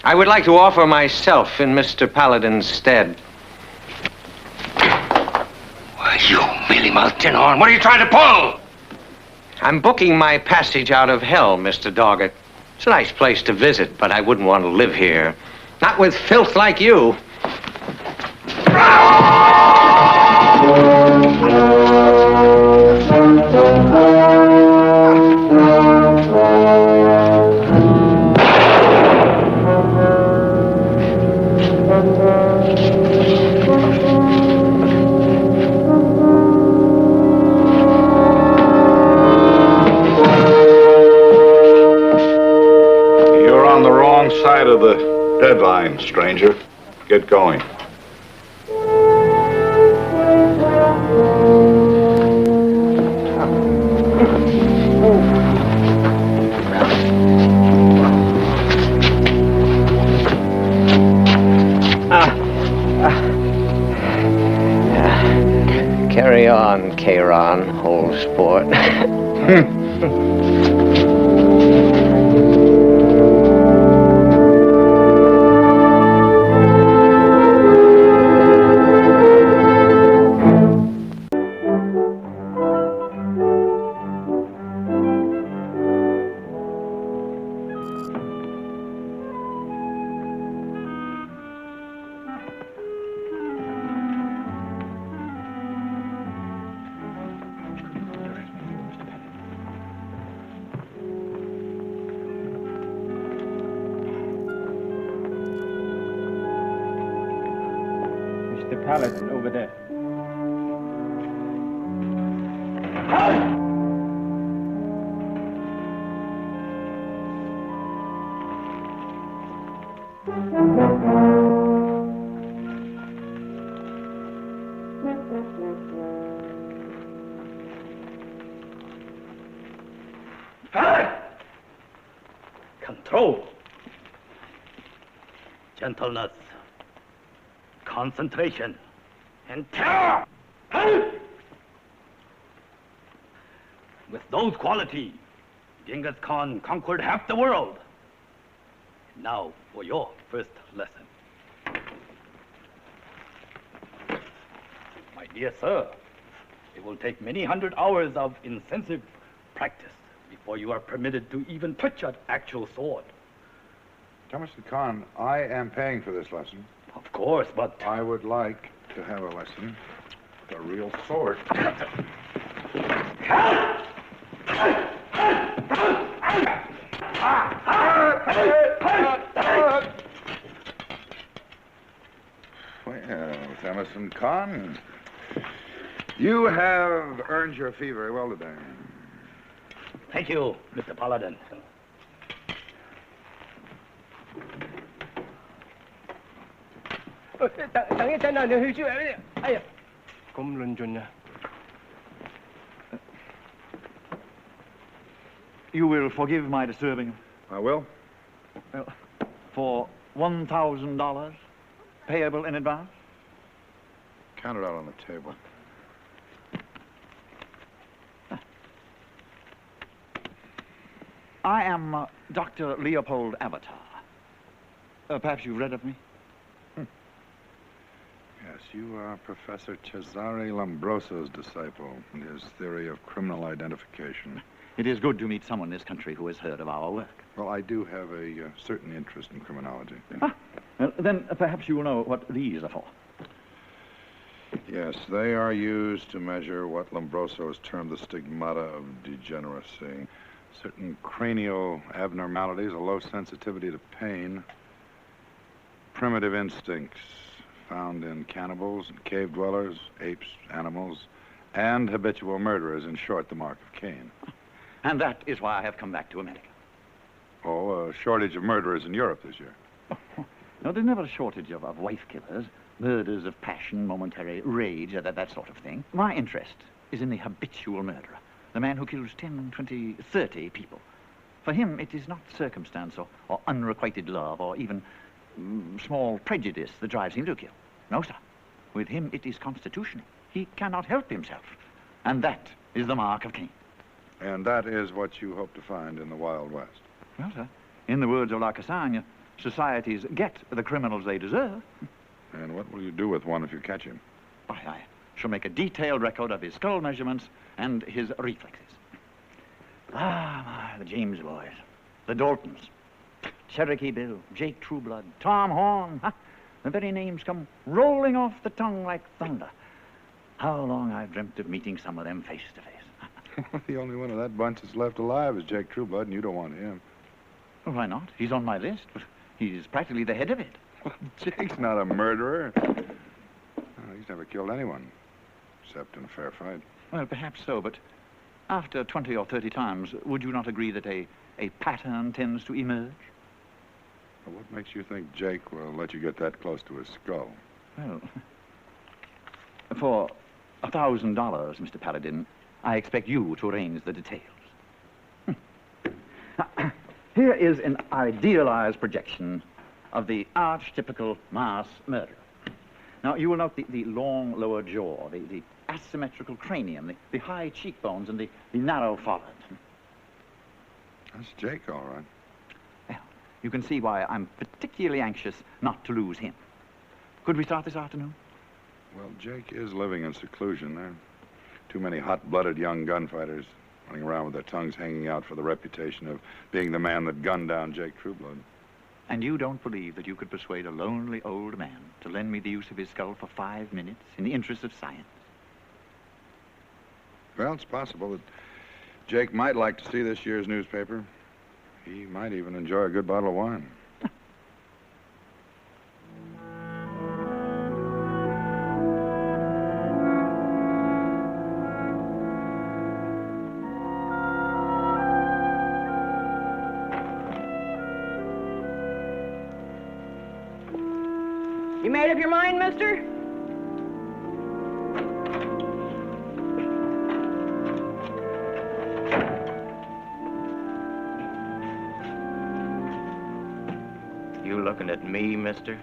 Speaker 13: I would like to offer myself in Mr. Paladin's stead.
Speaker 11: Why, you mealy-mouthed tin horn, what are you trying to pull?
Speaker 13: I'm booking my passage out of hell, Mr. Doggett. It's a nice place to visit, but I wouldn't want to live here. Not with filth like you.
Speaker 14: on the wrong side of the deadline, stranger. Get going.
Speaker 13: Carry on, K-Ron, old sport.
Speaker 2: Mr. Paladin, over there.
Speaker 15: Control. Gentleness. Concentration. And terror. With those qualities, Genghis Khan conquered half the world. Now for your first lesson. My dear sir, it will take many hundred hours of intensive practice before you are permitted to even touch an actual sword.
Speaker 4: Thomas Khan, I am paying for this lesson.
Speaker 15: Of course, but...
Speaker 4: I would like to have a lesson with a real sword. Well, Thomas Khan, you have earned your fee very well today.
Speaker 15: Thank you, Mr. Paladin.
Speaker 5: You will forgive my disturbing him?
Speaker 4: I will.
Speaker 5: Well, for $1,000, payable in advance?
Speaker 4: Count it out on the table.
Speaker 5: I am Dr. Leopold Avatar. Perhaps you've read of me?
Speaker 4: Yes, you are Professor Cesare Lombroso's disciple in his theory of criminal identification.
Speaker 5: It is good to meet someone in this country who has heard of our work.
Speaker 4: Well, I do have a certain interest in criminology.
Speaker 5: Well, then perhaps you will know what these are for.
Speaker 4: Yes, they are used to measure what Lombroso has termed the stigmata of degeneracy. Certain cranial abnormalities, a low sensitivity to pain, primitive instincts found in cannibals and cave dwellers, apes, animals, and habitual murderers, in short, the mark of Cain.
Speaker 5: And that is why I have come back to America.
Speaker 4: Oh, a shortage of murderers in Europe this year.
Speaker 5: No, there's never a shortage of wife killers, murders of passion, momentary rage, that sort of thing. My interest is in the habitual murderer, the man who kills 10, 20, 30 people. For him, it is not circumstance or unrequited love or even small prejudice that drives him to kill. No, sir. With him, it is constitutional. He cannot help himself. And that is the mark of Cain.
Speaker 4: And that is what you hope to find in the Wild West.
Speaker 5: Well, sir, in the words of La Cassagne, societies get the criminals they deserve.
Speaker 4: And what will you do with one if you catch him?
Speaker 5: I shall make a detailed record of his skull measurements and his reflexes. The James boys, the Daltons, Cherokee Bill, Jake Trueblood, Tom Horn. The very names come rolling off the tongue like thunder. How long I've dreamt of meeting some of them face to face.
Speaker 4: The only one of that bunch that's left alive is Jake Trueblood, and you don't want him.
Speaker 5: Well, why not? He's on my list, but he's practically the head of it.
Speaker 4: Jake's not a murderer. He's never killed anyone, except in a fair fight.
Speaker 5: Well, perhaps so, but after 20 or 30 times, would you not agree that a pattern tends to emerge?
Speaker 4: Well, what makes you think Jake will let you get that close to his skull?
Speaker 5: Well, for $1,000, Mr. Paladin, I expect you to arrange the details. Here is an idealized projection of the archetypical mass murderer. Now, you will note the long lower jaw, the asymmetrical cranium, the high cheekbones, and the narrow forehead.
Speaker 4: That's Jake, all right.
Speaker 5: Well, you can see why I'm particularly anxious not to lose him. Could we start this afternoon?
Speaker 4: Well, Jake is living in seclusion. There are too many hot-blooded young gunfighters running around with their tongues hanging out for the reputation of being the man that gunned down Jake Trueblood.
Speaker 5: And you don't believe that you could persuade a lonely old man to lend me the use of his skull for 5 minutes in the interest of science?
Speaker 4: Well, it's possible that Jake might like to see this year's newspaper. He might even enjoy a good bottle of wine.
Speaker 16: You made up your mind, mister?
Speaker 7: You looking at me, mister?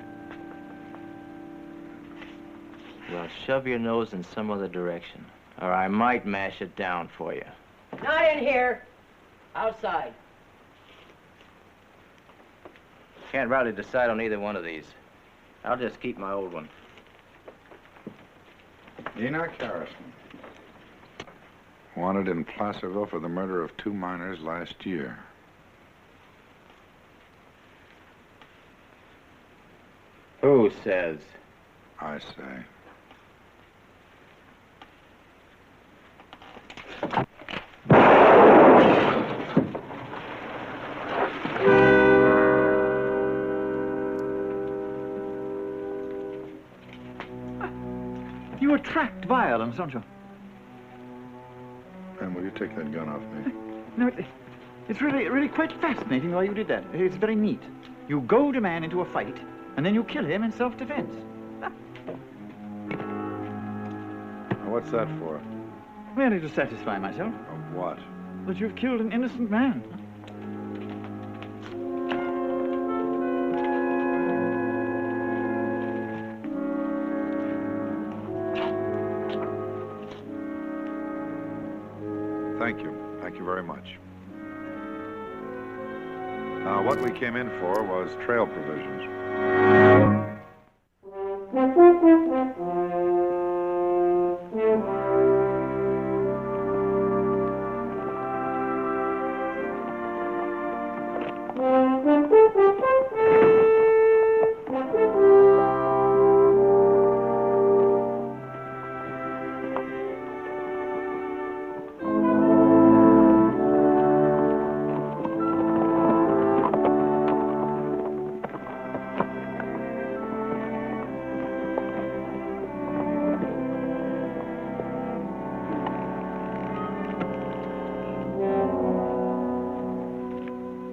Speaker 7: Well, shove your nose in some other direction, or I might mash it down for you.
Speaker 16: Not in here. Outside.
Speaker 7: Can't rightly decide on either one of these. I'll just keep my old one.
Speaker 4: Enoch Harrison. Wanted in Placerville for the murder of 2 miners last year.
Speaker 7: Who says?
Speaker 4: I say.
Speaker 5: You attract violence, don't you?
Speaker 4: And will you take that gun off me?
Speaker 5: No, it's really quite fascinating why you did that. It's very neat. You goad a man into a fight, and then you kill him in self-defense.
Speaker 4: What's that for?
Speaker 5: Merely to satisfy myself.
Speaker 4: Of what?
Speaker 5: That you've killed an innocent man.
Speaker 4: Thank you. Thank you very much. Now, what we came in for was trail provisions.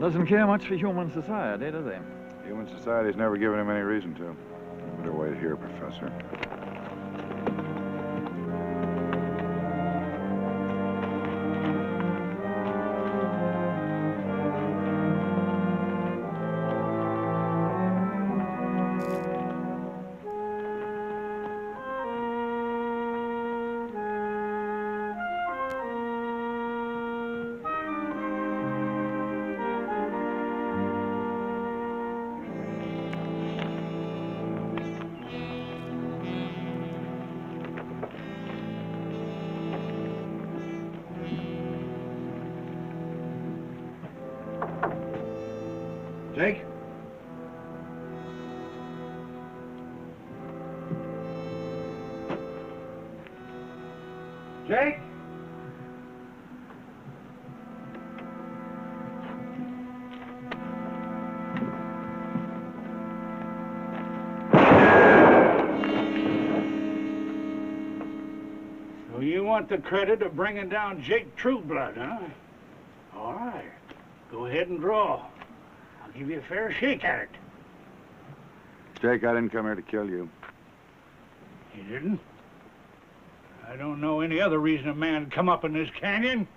Speaker 5: Doesn't care much for human society, does he?
Speaker 4: Human society's never given him any reason to. Better wait here, Professor. Jake? Jake?
Speaker 17: So you want the credit of bringing down Jake Trueblood, huh? All right. Go ahead and draw. I'll Give you a fair shake at it.
Speaker 4: Jake, I didn't come here to kill you.
Speaker 17: You didn't? I don't know any other reason a man would come up in this canyon.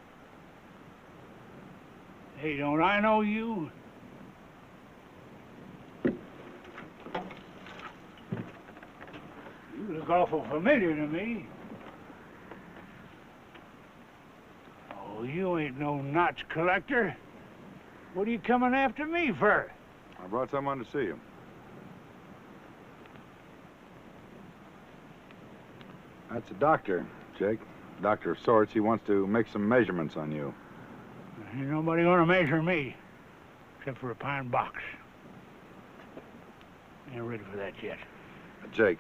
Speaker 17: Hey, don't I know you? You look awful familiar to me. Oh, you ain't no notch collector. What are you coming after me for?
Speaker 4: I brought someone to see you. That's a doctor, Jake. Doctor of sorts. He wants to make some measurements on you.
Speaker 17: Ain't nobody gonna measure me, except for a pine box. Ain't ready for that yet.
Speaker 4: Jake,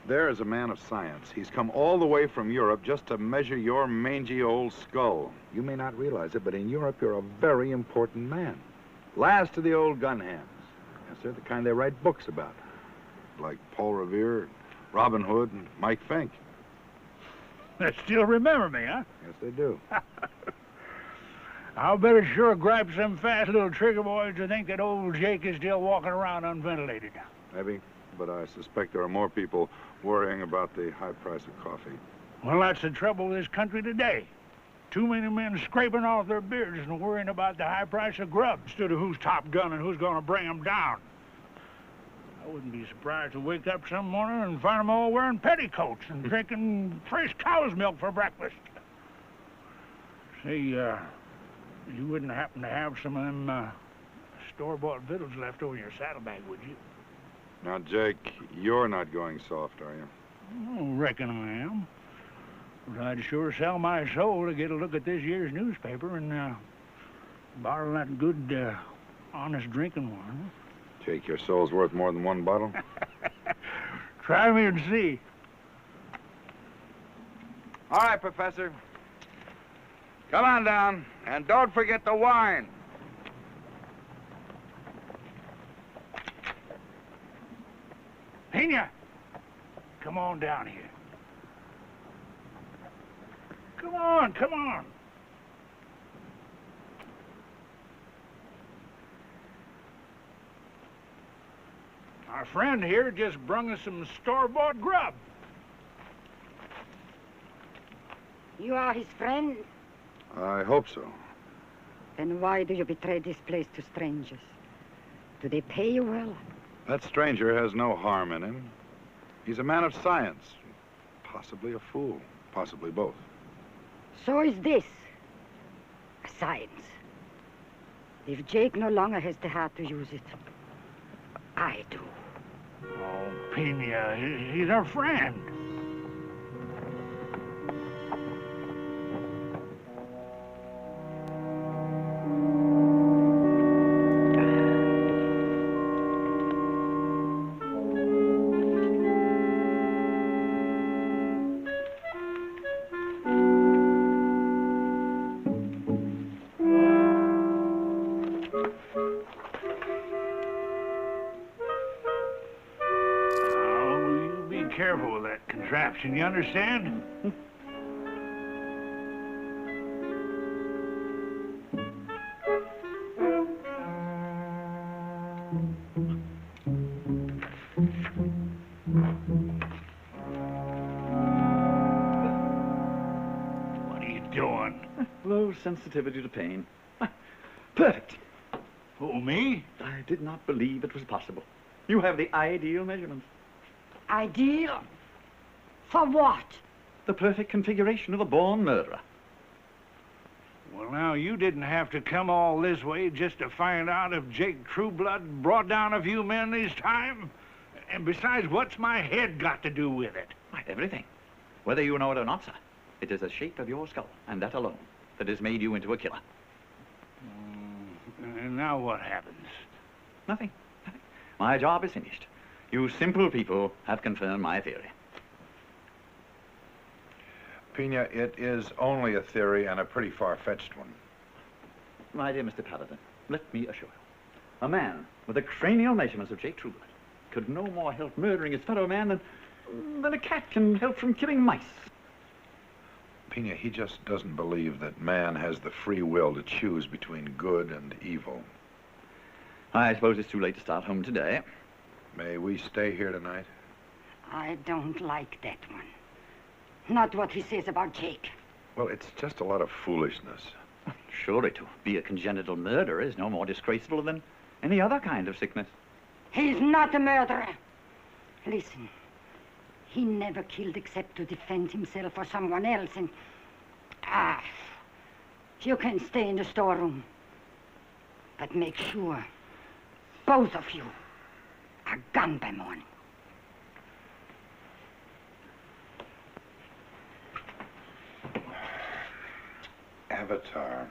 Speaker 4: there is a man of science. He's come all the way from Europe just to measure your mangy old skull. You may not realize it, but in Europe you're a very important man. Last of the old gun hands. Yes, they're the kind they write books about. Like Paul Revere, Robin Hood, and Mike Fink.
Speaker 17: They still remember me, huh?
Speaker 4: Yes, they do.
Speaker 17: I'll bet it sure gripes some fast little trigger boys to think that old Jake is still walking around unventilated.
Speaker 4: Maybe, but I suspect there are more people worrying about the high price of coffee.
Speaker 17: Well, that's the trouble with this country today. Too many men scraping off their beards and worrying about the high price of grub instead of who's top gun and who's going to bring them down. I wouldn't be surprised to wake up some morning and find them all wearing petticoats and drinking fresh cow's milk for breakfast. Say, you wouldn't happen to have some of them store-bought victuals left over in your saddlebag, would you?
Speaker 4: Now, Jake, you're not going soft, are you?
Speaker 17: Oh, reckon I am. But I'd sure sell my soul to get a look at this year's newspaper and borrow that good, honest drinking one.
Speaker 4: Jake, your soul's worth more than one bottle?
Speaker 17: Try me and see.
Speaker 4: All right, Professor. Come on down, and don't forget the wine.
Speaker 17: Pena, come on down here. Come on, come on. Our friend here just brung us some store-bought grub.
Speaker 18: You are his friend?
Speaker 4: I hope so.
Speaker 18: Then why do you betray this place to strangers? Do they pay you well?
Speaker 4: That stranger has no harm in him. He's a man of science. Possibly a fool. Possibly both.
Speaker 18: So is this. A science. If Jake no longer has the heart to use it, I do.
Speaker 17: Oh, Pena, he's our friend. Careful with that contraption, you understand? What are you doing?
Speaker 5: Low sensitivity to pain. Perfect.
Speaker 17: Who, me?
Speaker 5: I did not believe it was possible. You have the ideal measurements.
Speaker 18: Ideal? For what?
Speaker 5: The perfect configuration of a born murderer.
Speaker 17: Well, now, you didn't have to come all this way just to find out if Jake Trueblood brought down a few men this time. And besides, what's my head got to do with it?
Speaker 5: Why, everything. Whether you know it or not, sir, it is the shape of your skull, and that alone, that has made you into a killer.
Speaker 17: And now what happens?
Speaker 5: Nothing. My job is finished. You simple people have confirmed my theory.
Speaker 4: Pena, it is only a theory and a pretty far-fetched one.
Speaker 5: My dear Mr. Paladin, let me assure you, a man with the cranial measurements of Jake Trueblood could no more help murdering his fellow man than a cat can help from killing mice.
Speaker 4: Pena, he just doesn't believe that man has the free will to choose between good and evil.
Speaker 5: I suppose it's too late to start home today.
Speaker 4: May we stay here tonight?
Speaker 18: I don't like that one. Not what he says about Jake.
Speaker 4: Well, it's just a lot of foolishness.
Speaker 5: Surely to be a congenital murderer is no more disgraceful than any other kind of sickness.
Speaker 18: He's not a murderer. Listen, he never killed except to defend himself or someone else, and... you can stay in the storeroom. But make sure, both of you, are gone by morning.
Speaker 4: Avatar.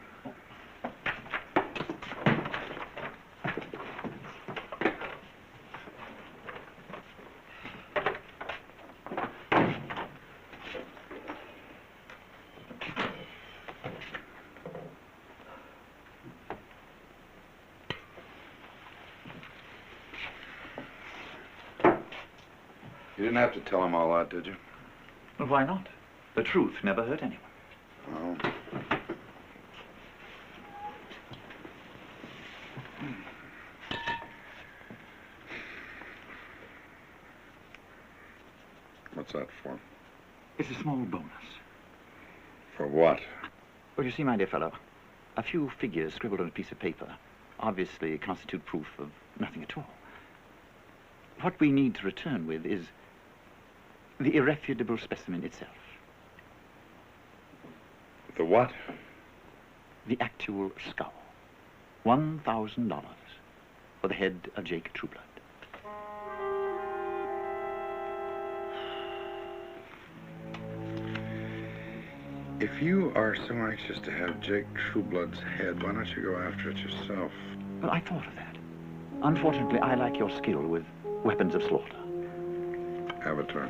Speaker 4: You didn't have to tell him all that, did you?
Speaker 5: Well, why not? The truth never hurt anyone.
Speaker 4: Well... What's that for?
Speaker 5: It's a small bonus.
Speaker 4: For what?
Speaker 5: Well, you see, my dear fellow, a few figures scribbled on a piece of paper obviously constitute proof of nothing at all. What we need to return with is the irrefutable specimen itself.
Speaker 4: The what?
Speaker 5: The actual skull. $1,000 for the head of Jake Trueblood.
Speaker 4: If you are so anxious to have Jake Trueblood's head, why don't you go after it yourself?
Speaker 5: Well, I thought of that. Unfortunately, I lack your skill with weapons of slaughter.
Speaker 4: Avatar.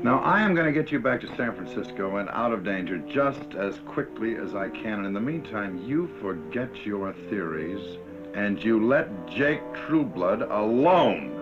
Speaker 4: Now, I am going to get you back to San Francisco and out of danger just as quickly as I can. And in the meantime, you forget your theories and you let Jake Trueblood alone.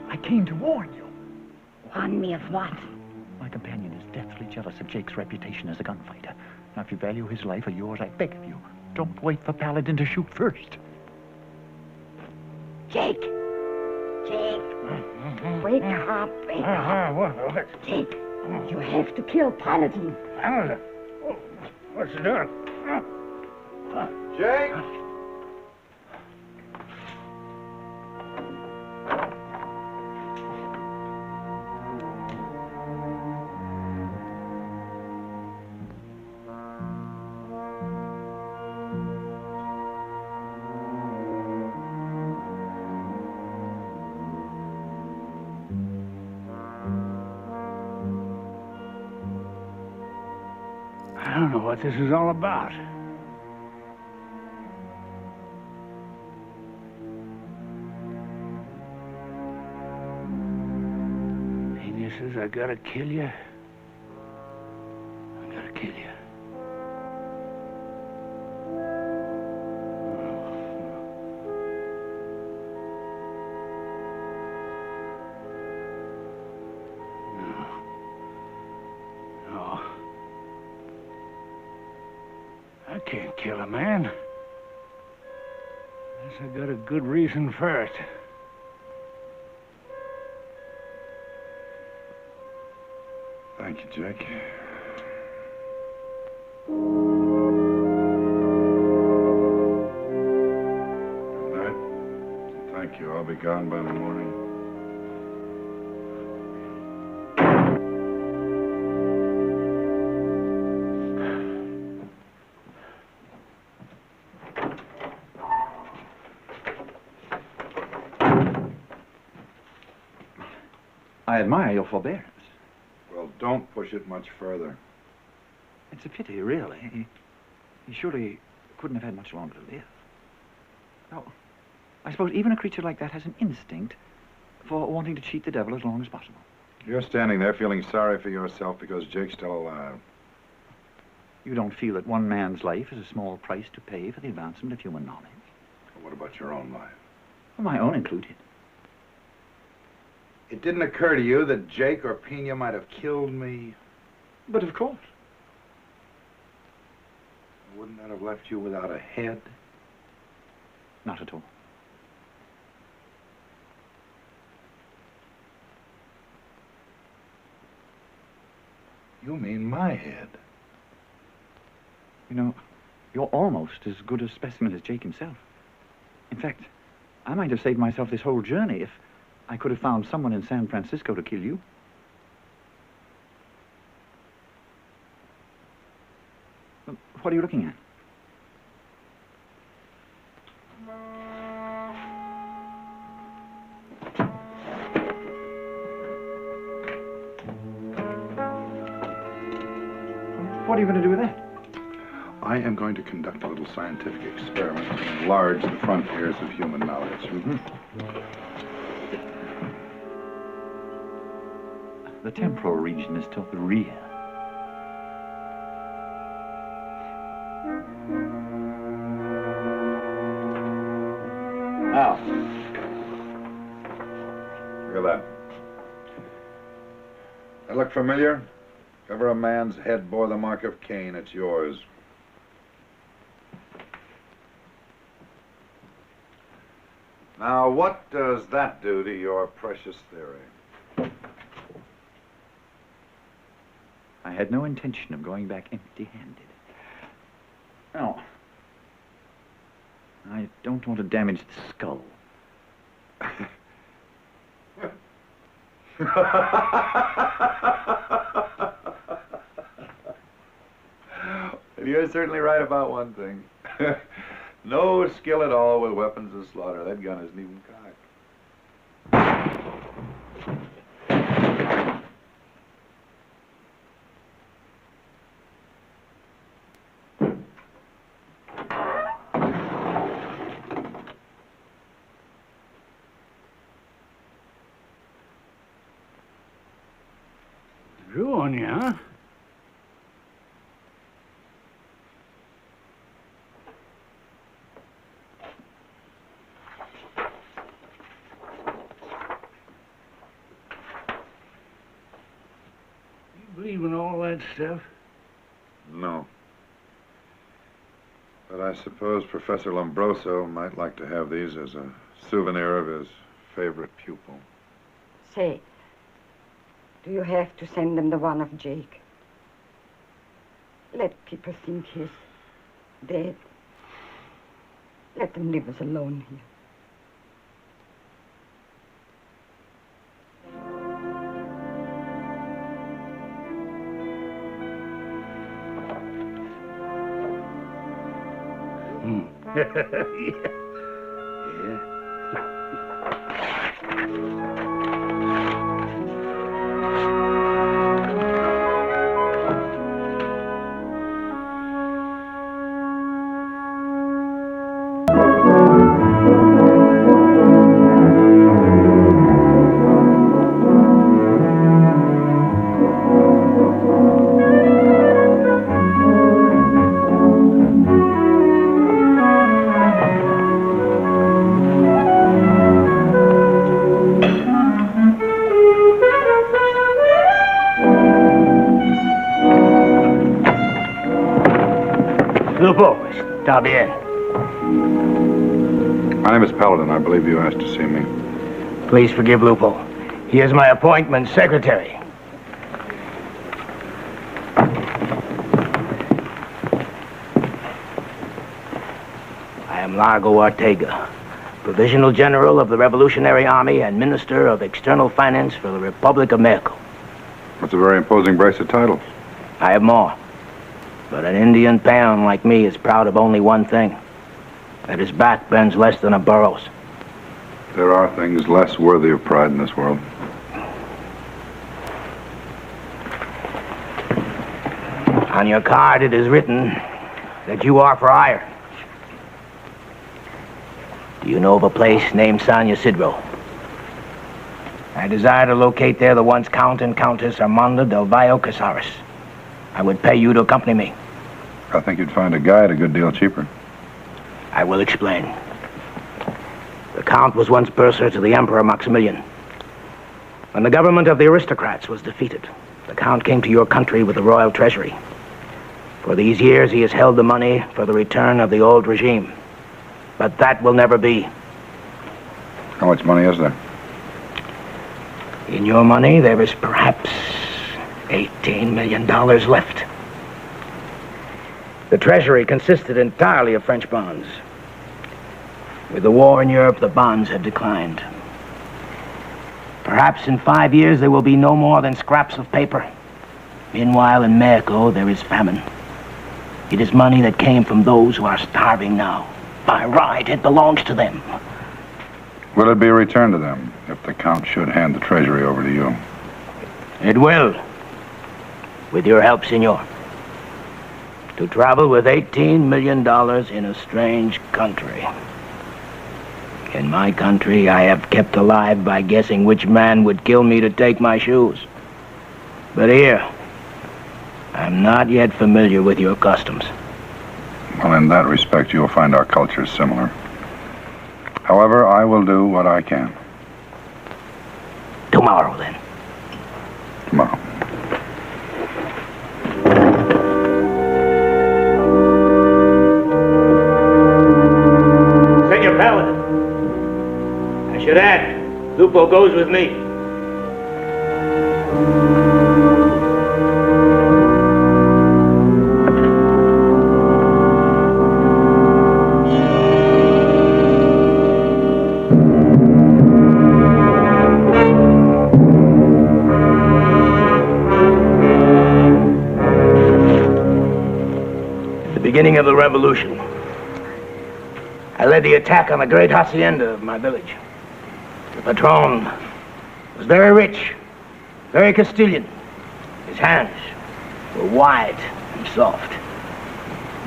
Speaker 5: I came to warn you.
Speaker 18: Warn me of what?
Speaker 5: My companion is deathly jealous of Jake's reputation as a gunfighter. Now, if you value his life or yours, I beg of you, don't wait for Paladin to shoot first.
Speaker 18: Jake! Jake! Wake up! Wake up! Jake, you have to kill Paladin.
Speaker 17: Paladin? What's he doing?
Speaker 4: Jake!
Speaker 17: I don't know what this is all about. He says, I gotta kill you. I gotta kill you. No. I can't kill a man. Unless I got a good reason for it.
Speaker 4: Thank you, Jake. Good night. Thank you. I'll be gone by the morning.
Speaker 5: I admire your forbearance.
Speaker 4: Well, don't push it much further.
Speaker 5: It's a pity, really. He surely couldn't have had much longer to live. Oh, I suppose even a creature like that has an instinct for wanting to cheat the devil as long as possible.
Speaker 4: You're standing there feeling sorry for yourself because Jake's still alive.
Speaker 5: You don't feel that one man's life is a small price to pay for the advancement of human knowledge?
Speaker 4: Well, what about your own life?
Speaker 5: Well, my own included.
Speaker 4: It didn't occur to you that Jake or Pena might have killed me?
Speaker 5: But of course.
Speaker 4: Wouldn't that have left you without a head?
Speaker 5: Not at all.
Speaker 4: You mean my head?
Speaker 5: You know, you're almost as good a specimen as Jake himself. In fact, I might have saved myself this whole journey if I could have found someone in San Francisco to kill you. What are you looking at? What are you going to do with that?
Speaker 4: I am going to conduct a little scientific experiment to enlarge the frontiers of human knowledge. Mm-hmm.
Speaker 5: The temporal region is still the rear.
Speaker 4: Now, look at that. That look familiar? If ever a man's head bore the mark of Cain, it's yours. Now, what does that do to your precious theory?
Speaker 5: I had no intention of going back empty-handed. No. I don't want to damage the skull.
Speaker 4: You're certainly right about one thing. No skill at all with weapons of slaughter. That gun isn't even cocked.
Speaker 17: Drew on you, huh? Believe in all that stuff?
Speaker 4: No. But I suppose Professor Lombroso might like to have these as a souvenir of his favorite pupil.
Speaker 18: Say, do you have to send them the one of Jake? Let people think he's dead. Let them leave us alone here.
Speaker 17: Yeah. Lupo, está bien.
Speaker 4: My name is Paladin. I believe you asked to see me.
Speaker 17: Please forgive Lupo. He is my appointment secretary. I am Largo Ortega, Provisional General of the Revolutionary Army and Minister of External Finance for the Republic of Mexico.
Speaker 4: That's a very imposing brace of titles.
Speaker 17: I have more. But an Indian peon like me is proud of only one thing. That his back bends less than a burro's.
Speaker 4: There are things less worthy of pride in this world.
Speaker 19: On your card it is written that you are for hire. Do you know of a place named San Ysidro? I desire to locate there the once Count and Countess Armando del Valle Casares. I would pay you to accompany me.
Speaker 4: I think you'd find a guide a good deal cheaper.
Speaker 19: I will explain. The Count was once purser to the Emperor Maximilian. When the government of the aristocrats was defeated, the Count came to your country with the royal treasury. For these years, he has held the money for the return of the old regime. But that will never be.
Speaker 4: How much money is there?
Speaker 19: In your money, there is perhaps $18 million left. The treasury consisted entirely of French bonds. With the war in Europe, the bonds have declined. Perhaps in 5 years, there will be no more than scraps of paper. Meanwhile, in Mexico, there is famine. It is money that came from those who are starving now. By right, it belongs to them.
Speaker 4: Will it be returned to them if the Count should hand the treasury over to you?
Speaker 19: It will. With your help, senor. To travel with $18 million in a strange country. In my country, I have kept alive by guessing which man would kill me to take my shoes. But here, I'm not yet familiar with your customs.
Speaker 4: Well, in that respect, you'll find our cultures similar. However, I will do what I can.
Speaker 19: Tomorrow, then.
Speaker 4: Tomorrow.
Speaker 19: Senor Paladin, I should add, Lupo goes with me. Beginning of the revolution, I led the attack on the great hacienda of my village. The patron was very rich, very Castilian. His hands were wide and soft,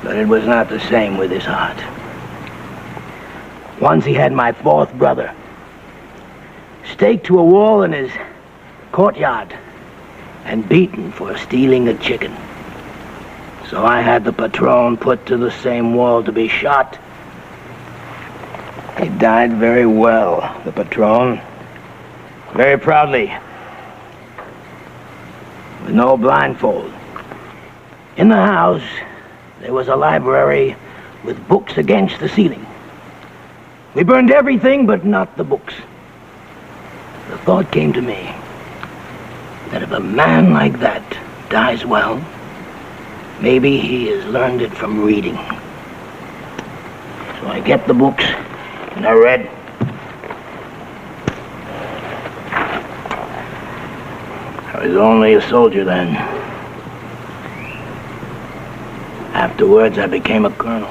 Speaker 19: but it was not the same with his heart. Once he had my fourth brother staked to a wall in his courtyard and beaten for stealing a chicken. So I had the patron put to the same wall to be shot. He died very well, the patron. Very proudly. With no blindfold. In the house, there was a library with books against the ceiling. We burned everything but not the books. The thought came to me that if a man like that dies well, maybe he has learned it from reading. So I get the books, and I read. I was only a soldier then. Afterwards, I became a colonel.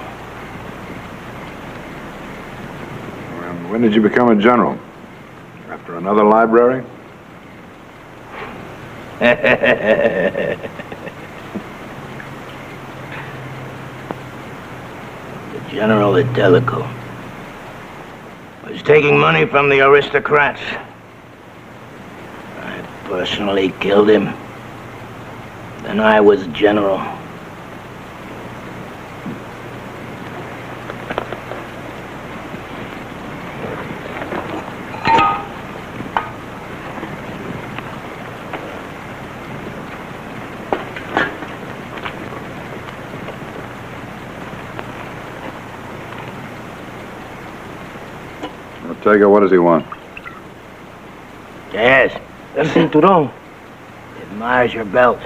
Speaker 4: And when did you become a general? After another library?
Speaker 19: General at Delaco was taking money from the aristocrats. I personally killed him. Then I was general.
Speaker 4: Ortega, what does he want?
Speaker 19: Yes, el cinturón. He admires your belt.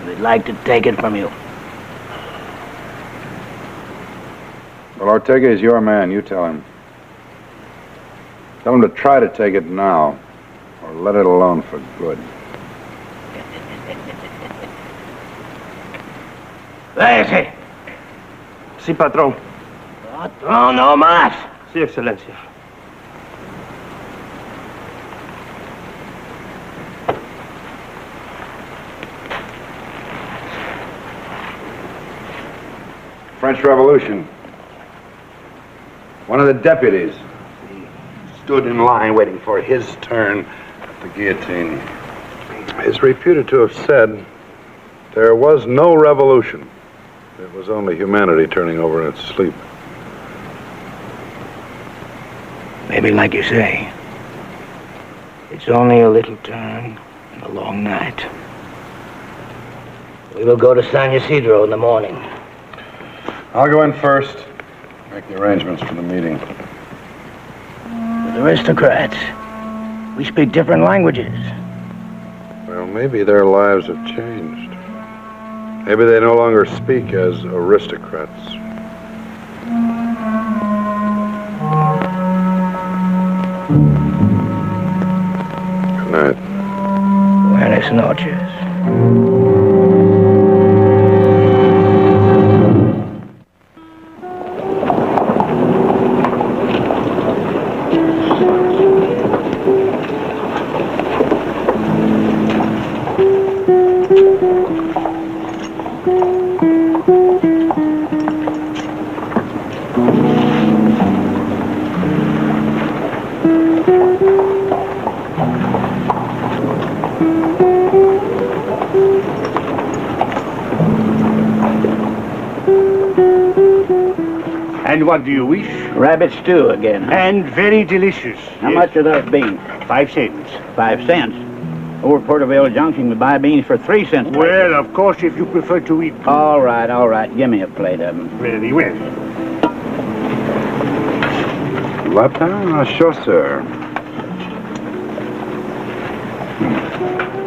Speaker 19: We'd like to take it from you.
Speaker 4: Well, Ortega is your man. You tell him. Tell him to try to take it now, or let it alone for good.
Speaker 19: Váyase.
Speaker 20: Sí, patrón.
Speaker 19: Patrón, no más.
Speaker 20: Sí, Excelencia.
Speaker 4: French Revolution. One of the deputies. He stood in line waiting for his turn at the guillotine. Is reputed to have said there was no revolution. It was only humanity turning over in its sleep.
Speaker 19: Maybe like you say, it's only a little turn and a long night. We will go to San Ysidro in the morning.
Speaker 4: I'll go in first. Make the arrangements for the meeting.
Speaker 19: With aristocrats, we speak different languages.
Speaker 4: Well, maybe their lives have changed. Maybe they no longer speak as aristocrats. Good night.
Speaker 19: Buenas noches.
Speaker 17: And what do you wish?
Speaker 21: Rabbit stew again.
Speaker 17: And very delicious.
Speaker 21: How much are those beans?
Speaker 17: 5 cents.
Speaker 21: 5 cents. Over at Porterville Junction, we buy beans for 3 cents.
Speaker 17: Well, of course, if you prefer to eat.
Speaker 21: All right, all right. Give me a plate of them.
Speaker 17: Very well.
Speaker 4: Lapin chasseur.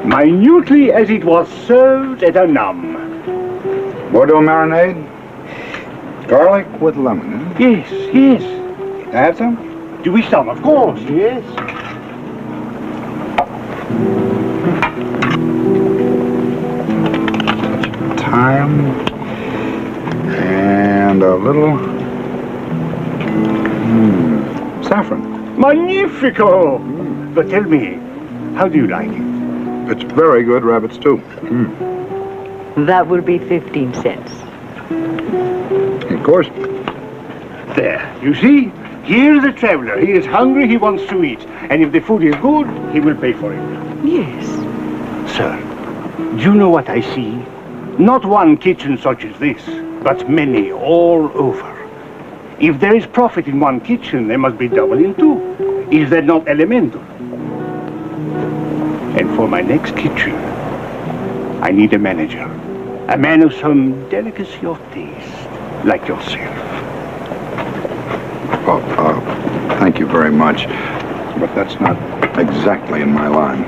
Speaker 17: Minutely as it was served at a num.
Speaker 4: Bordeaux marinade? Garlic with lemon, eh?
Speaker 17: Yes, yes.
Speaker 4: Add some?
Speaker 17: Do we some? Of course, yes.
Speaker 4: Thyme and a little saffron.
Speaker 17: Magnifico! But tell me, how do you like it?
Speaker 4: It's very good rabbit stew.
Speaker 22: That will be 15 cents.
Speaker 4: Of course.
Speaker 17: There, you see? Here's a traveler. He is hungry, he wants to eat. And if the food is good, he will pay for it.
Speaker 22: Yes.
Speaker 17: Sir, do you know what I see? Not one kitchen such as this, but many all over. If there is profit in one kitchen, there must be double in two. Is that not elemental? And for my next kitchen, I need a manager. A man of some delicacy of taste, like yourself.
Speaker 4: Oh, thank you very much. But that's not exactly in my line.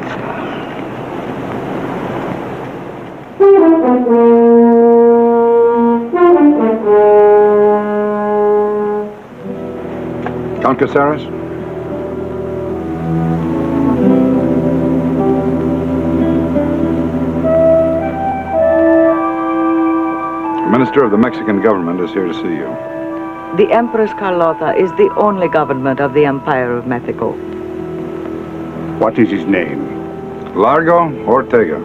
Speaker 4: Count Caceres? The Minister of the Mexican government is here to see you.
Speaker 22: The Empress Carlota is the only government of the Empire of Mexico.
Speaker 17: What is his name?
Speaker 4: Largo Ortega.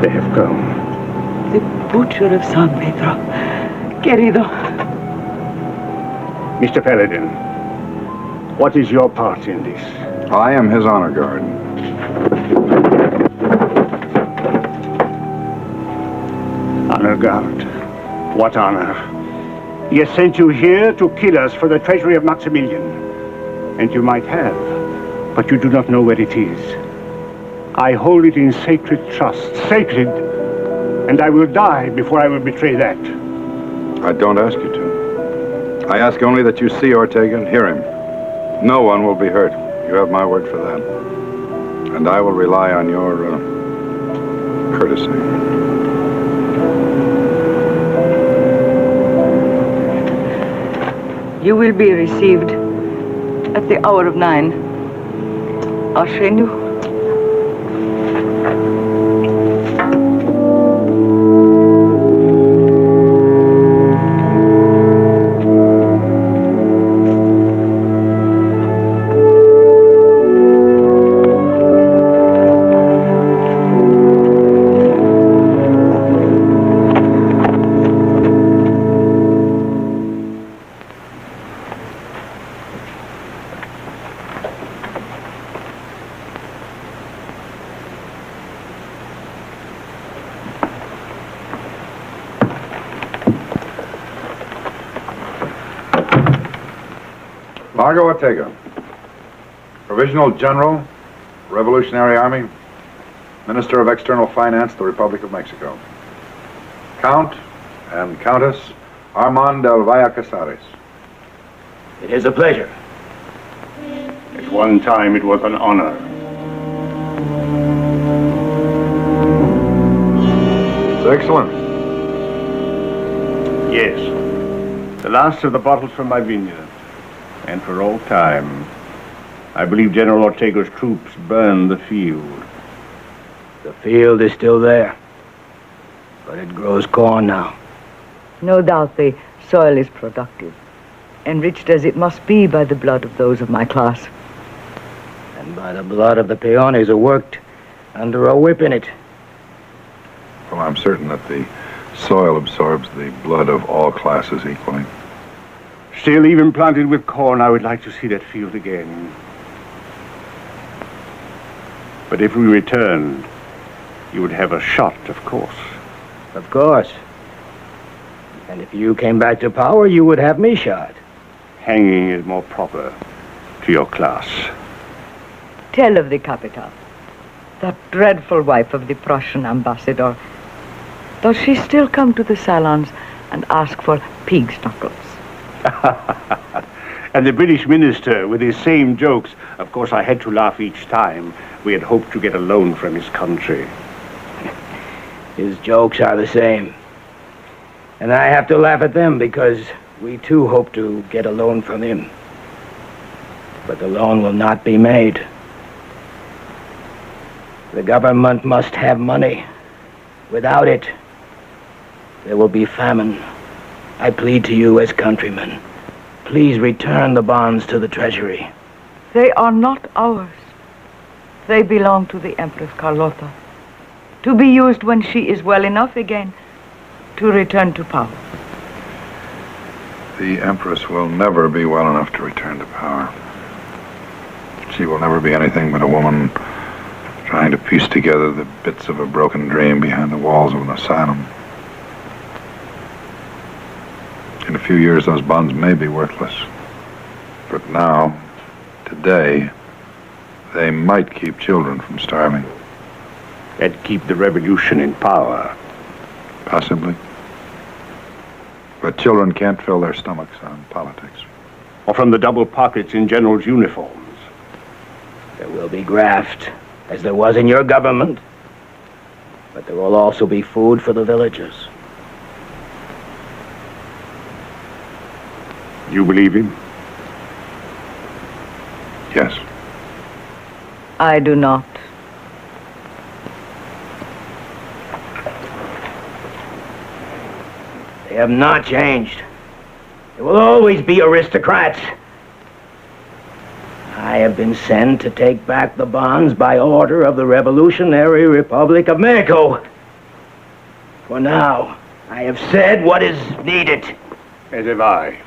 Speaker 17: They have come.
Speaker 22: The butcher of San Pedro. Querido.
Speaker 17: Mr. Paladin, what is your part in this?
Speaker 4: I am his honor guard.
Speaker 17: Honor guard. What honor? He has sent you here to kill us for the treasury of Maximilian. And you might have, but you do not know where it is. I hold it in sacred trust. Sacred. And I will die before I will betray that.
Speaker 4: I don't ask you to. I ask only that you see Ortega and hear him. No one will be hurt. You have my word for that. And I will rely on your courtesy.
Speaker 22: You will be received at the hour of 9. Arsenio.
Speaker 4: Margot Ortega, Provisional General, Revolutionary Army, Minister of External Finance, the Republic of Mexico. Count and Countess Armand del Valle Casares.
Speaker 19: It is a pleasure.
Speaker 21: At one time, it was an honor.
Speaker 4: His Excellency.
Speaker 21: Yes. The last of the bottles from my vineyard. And for all time, I believe General Ortega's troops burned the field.
Speaker 19: The field is still there, but it grows corn now.
Speaker 22: No doubt the soil is productive, enriched as it must be by the blood of those of my class.
Speaker 19: And by the blood of the peones who worked under a whip in it.
Speaker 4: Well, I'm certain that the soil absorbs the blood of all classes equally.
Speaker 21: Still, even planted with corn, I would like to see that field again. But if we returned, you would have a shot, of course.
Speaker 19: Of course. And if you came back to power, you would have me shot.
Speaker 21: Hanging is more proper to your class.
Speaker 22: Tell of the capital, that dreadful wife of the Prussian ambassador. Does she still come to the salons and ask for pig's knuckles?
Speaker 21: And the British minister with his same jokes. Of course, I had to laugh each time. We had hoped to get a loan from his country.
Speaker 19: His jokes are the same. And I have to laugh at them because we too hope to get a loan from him. But the loan will not be made. The government must have money. Without it, there will be famine. I plead to you as countrymen. Please return the bonds to the treasury.
Speaker 22: They are not ours. They belong to the Empress Carlota, to be used when she is well enough again to return to power.
Speaker 4: The Empress will never be well enough to return to power. She will never be anything but a woman trying to piece together the bits of a broken dream behind the walls of an asylum. In a few years, those bonds may be worthless. But now, today, they might keep children from starving.
Speaker 21: And keep the revolution in power.
Speaker 4: Possibly. But children can't fill their stomachs on politics.
Speaker 21: Or from the double pockets in generals' uniforms.
Speaker 19: There will be graft, as there was in your government. But there will also be food for the villagers.
Speaker 21: You believe him?
Speaker 4: Yes.
Speaker 22: I do not.
Speaker 19: They have not changed. There will always be aristocrats. I have been sent to take back the bonds by order of the Revolutionary Republic of Mexico. For now, I have said what is needed.
Speaker 21: As have I.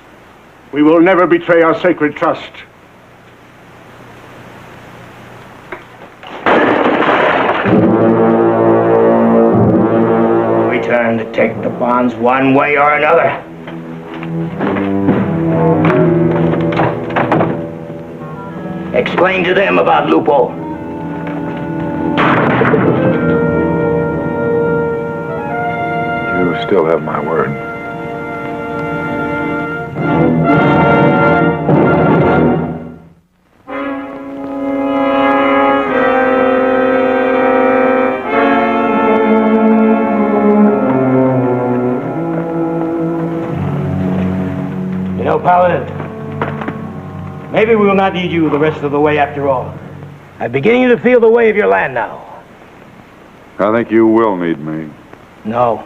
Speaker 21: We will never betray our sacred trust.
Speaker 19: Return to take the bonds one way or another. Explain to them about Lupo.
Speaker 4: You still have my word.
Speaker 19: Paladin, maybe we will not need you the rest of the way after all. I'm beginning to feel the way of your land now.
Speaker 4: I think you will need me.
Speaker 19: No.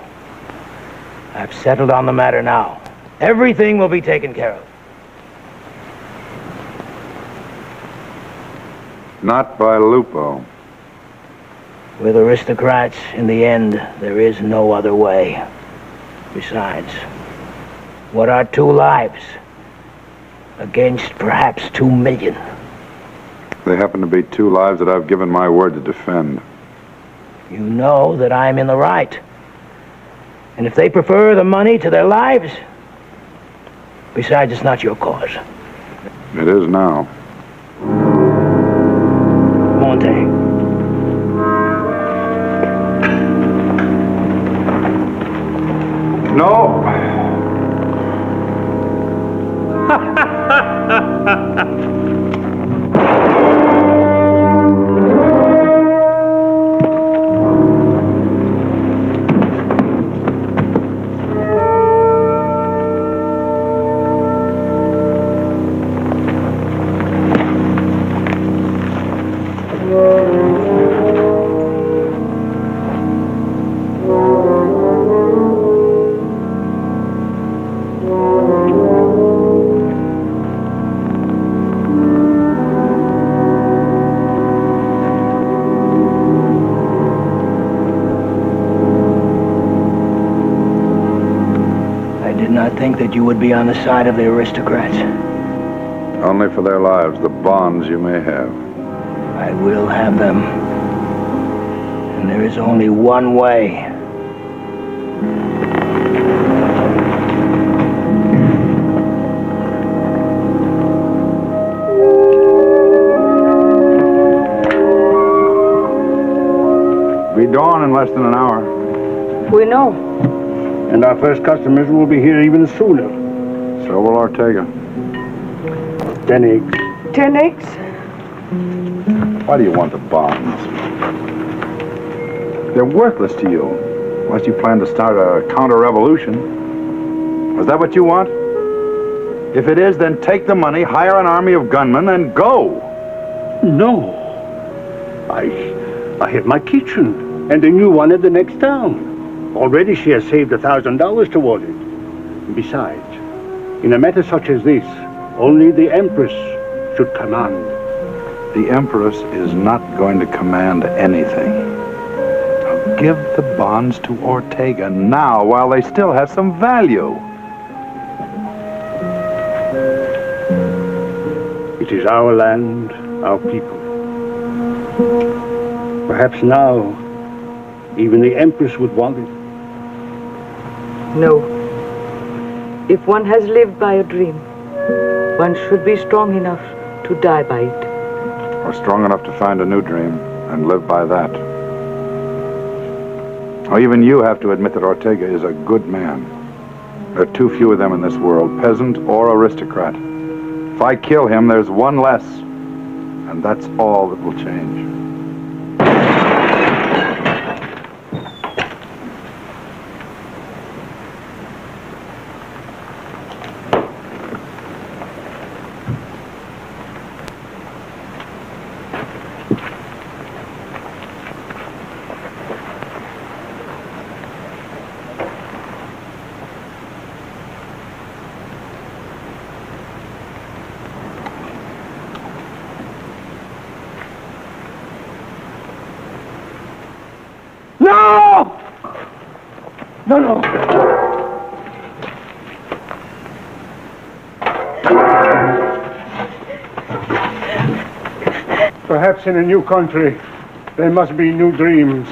Speaker 19: I've settled on the matter now. Everything will be taken care of.
Speaker 4: Not by Lupo.
Speaker 19: With aristocrats, in the end, there is no other way. Besides, what are 2 lives against perhaps 2 million?
Speaker 4: They happen to be 2 lives that I've given my word to defend.
Speaker 19: You know that I'm in the right. And if they prefer the money to their lives, besides, it's not your cause.
Speaker 4: It is now.
Speaker 19: Monte.
Speaker 4: No.
Speaker 19: I did not think that you would be on the side of the aristocrats.
Speaker 4: Only for their lives, the bonds you may have.
Speaker 19: I will have them. And there is only one way.
Speaker 4: Be dawn in less than an hour.
Speaker 22: We know.
Speaker 21: And our first customers will be here even sooner.
Speaker 4: So will Ortega.
Speaker 21: 10 eggs.
Speaker 22: 10 eggs?
Speaker 4: Why do you want the bonds? They're worthless to you, unless you plan to start a counter-revolution. Was that what you want? If it is, then take the money, hire an army of gunmen, and go.
Speaker 21: No. I have my kitchen and a new one at the next town. Already she has saved $1,000 toward it. Besides, in a matter such as this, only the Empress should command.
Speaker 4: The Empress is not going to command anything. Now give the bonds to Ortega now while they still have some value.
Speaker 21: It is our land, our people. Perhaps now, even the Empress would want it.
Speaker 22: No. If one has lived by a dream, one should be strong enough to die by it.
Speaker 4: Or strong enough to find a new dream and live by that. Or even you have to admit that Ortega is a good man. There are too few of them in this world, peasant or aristocrat. If I kill him, there's one less. And that's all that will change.
Speaker 21: No! No. Perhaps in a new country, there must be new dreams.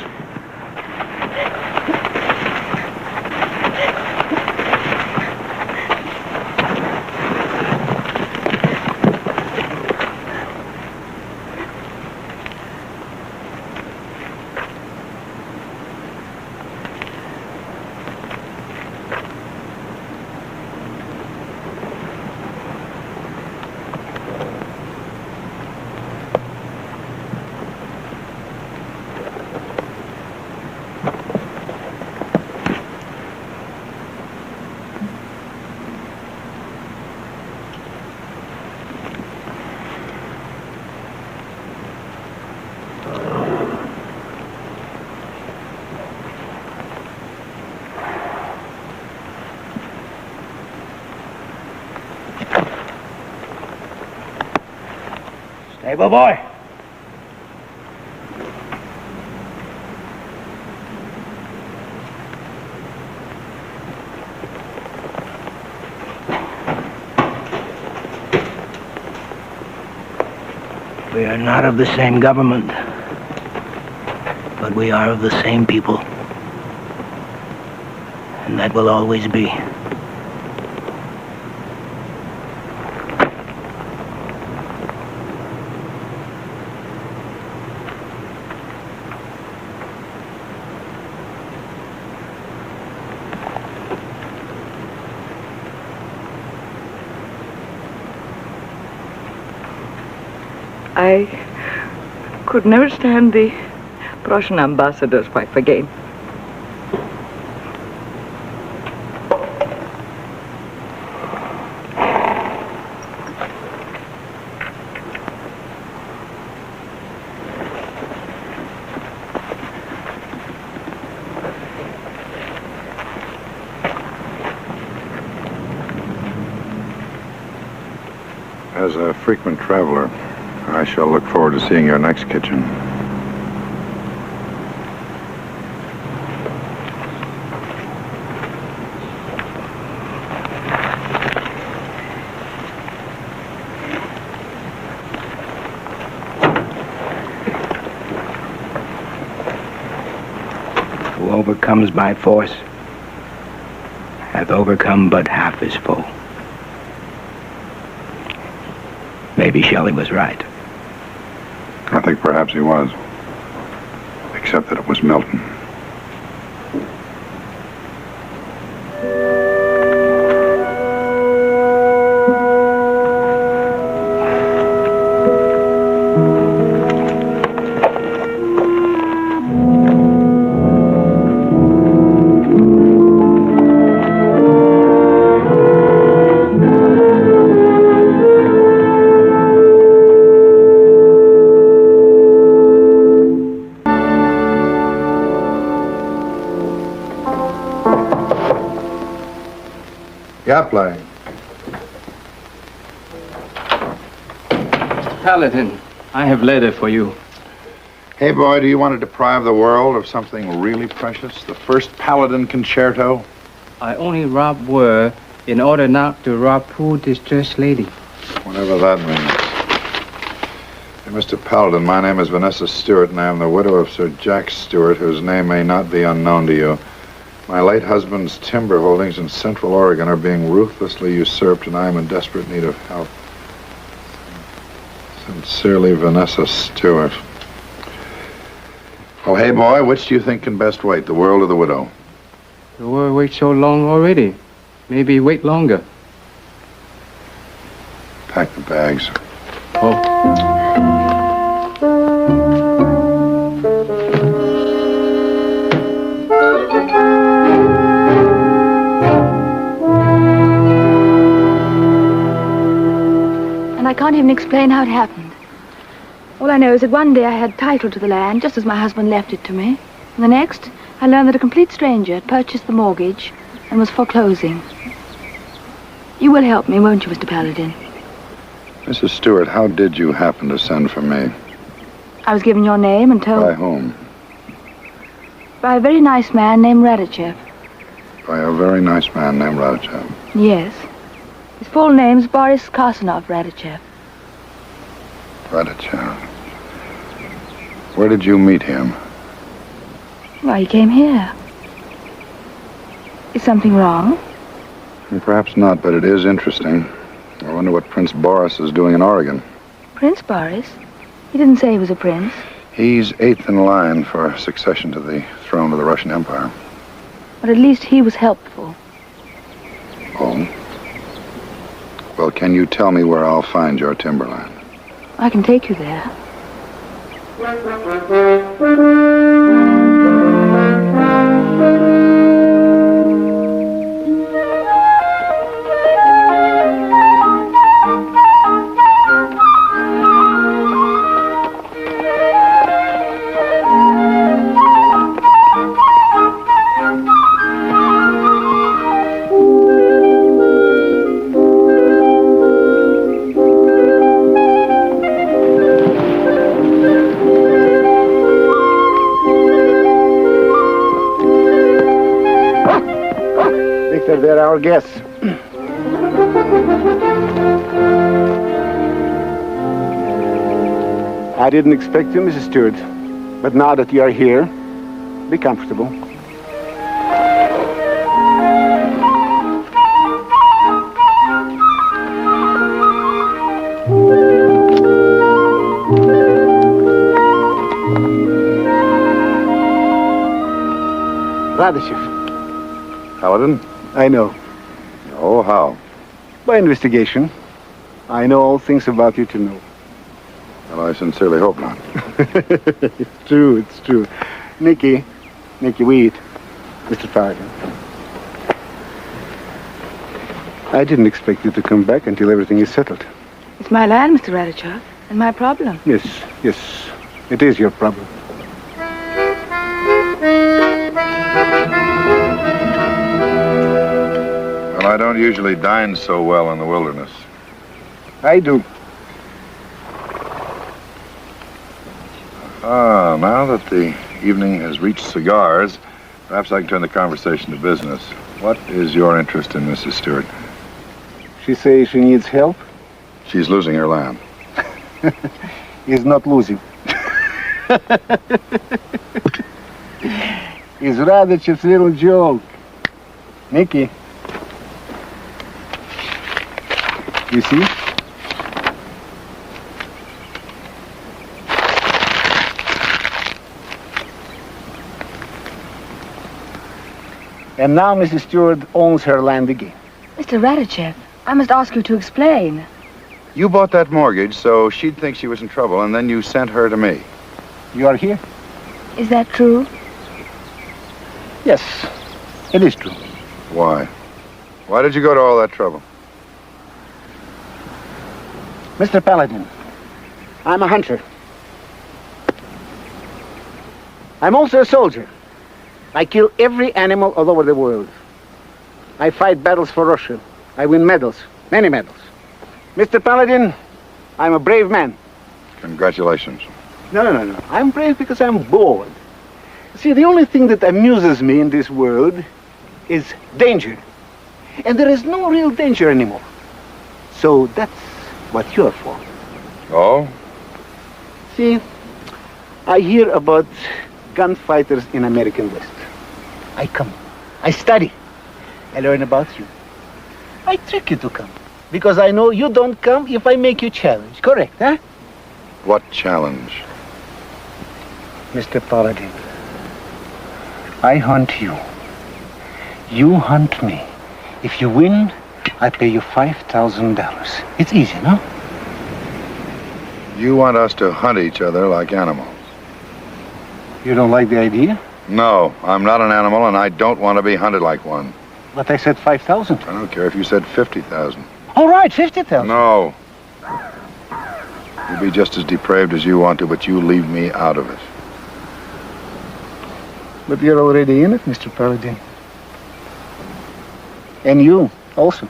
Speaker 19: Stable boy. We are not of the same government, but we are of the same people. And that will always be.
Speaker 22: I could never stand the Prussian ambassador's wife again.
Speaker 4: As a frequent traveler, I shall look forward to seeing your next kitchen.
Speaker 19: Who overcomes by force hath overcome but half his foe. Maybe Shelley was right.
Speaker 4: I think perhaps he was. Except that it was Milton. Yeah, play.
Speaker 1: Paladin, I have letter for you.
Speaker 4: Hey, boy, do you want to deprive the world of something really precious? The first Paladin concerto?
Speaker 1: I only rob were in order not to rob poor distressed lady.
Speaker 4: Whatever that means. Hey, Mr. Paladin, my name is Vanessa Stewart, and I am the widow of Sir Jack Stewart, whose name may not be unknown to you. My late husband's timber holdings in Central Oregon are being ruthlessly usurped, and I am in desperate need of help. Sincerely, Vanessa Stewart. Oh, hey, boy, which do you think can best wait, the world or the widow?
Speaker 1: The war wait so long already. Maybe wait longer.
Speaker 4: Pack the bags.
Speaker 1: Oh.
Speaker 3: I can't even explain how it happened. All I know is that one day I had title to the land just as my husband left it to me. And the next, I learned that a complete stranger had purchased the mortgage and was foreclosing. You will help me, won't you, Mr. Paladin?
Speaker 4: Mrs. Stewart, how did you happen to send for me?
Speaker 3: I was given your name and told...
Speaker 4: By whom?
Speaker 3: By a very nice man named Radichev.
Speaker 4: By a very nice man named Radichev.
Speaker 3: Yes. His full name's Boris Karsanov Radichev.
Speaker 4: Radichev. Where did you meet him?
Speaker 3: Why, he came here. Is something wrong?
Speaker 4: Perhaps not, but it is interesting. I wonder what Prince Boris is doing in Oregon.
Speaker 3: Prince Boris? He didn't say he was a prince.
Speaker 4: He's 8th in line for succession to the throne of the Russian Empire.
Speaker 3: But at least he was helpful.
Speaker 4: Oh? Well, can you tell me where I'll find your timberland?
Speaker 3: I can take you there.
Speaker 21: They're our guests. I didn't expect you, Mrs. Stewart. But now that you are here, be comfortable. Radishev.
Speaker 4: Paladin?
Speaker 21: I know.
Speaker 4: Oh, how?
Speaker 21: By investigation. I know all things about you to know.
Speaker 4: Well, I sincerely hope not.
Speaker 21: It's true. Nicky, wait. Mr. Paladin. I didn't expect you to come back until everything is settled.
Speaker 3: It's my land, Mr. Radachov, and my problem.
Speaker 21: Yes. It is your problem.
Speaker 4: Well, I don't usually dine so well in the wilderness.
Speaker 21: I do.
Speaker 4: Now that the evening has reached cigars, perhaps I can turn the conversation to business. What is your interest in Mrs. Stewart?
Speaker 21: She says she needs help.
Speaker 4: She's losing her land.
Speaker 21: He's not losing. It's Radachev's little joke. Nicky. You see? And now Mrs. Stewart owns her land again.
Speaker 3: Mr. Radachev, I must ask you to explain.
Speaker 4: You bought that mortgage so she'd think she was in trouble, and then you sent her to me.
Speaker 21: You are here?
Speaker 3: Is that true?
Speaker 21: Yes, it is true.
Speaker 4: Why? Why did you go to all that trouble?
Speaker 21: Mr. Paladin, I'm a hunter. I'm also a soldier. I kill every animal all over the world. I fight battles for Russia. I win medals, many medals. Mr. Paladin, I'm a brave man.
Speaker 4: Congratulations.
Speaker 21: No. I'm brave because I'm bored. See, the only thing that amuses me in this world is danger. And there is no real danger anymore. So that's what you're for.
Speaker 4: Oh?
Speaker 21: See, I hear about gunfighters in American West. I come. I study. I learn about you. I trick you to come. Because I know you don't come if I make you challenge. Correct, huh?
Speaker 4: What challenge?
Speaker 21: Mr. Paladin, I hunt you. You hunt me. If you win, I pay you $5,000. It's easy, no?
Speaker 4: You want us to hunt each other like animals.
Speaker 21: You don't like the idea?
Speaker 4: No, I'm not an animal, and I don't want to be hunted like one.
Speaker 21: But I said 5,000.
Speaker 4: I don't care if you said 50,000.
Speaker 21: All right, 50,000.
Speaker 4: No. You'll be just as depraved as you want to, but you leave me out of it.
Speaker 21: But you're already in it, Mr. Paladin. And you also.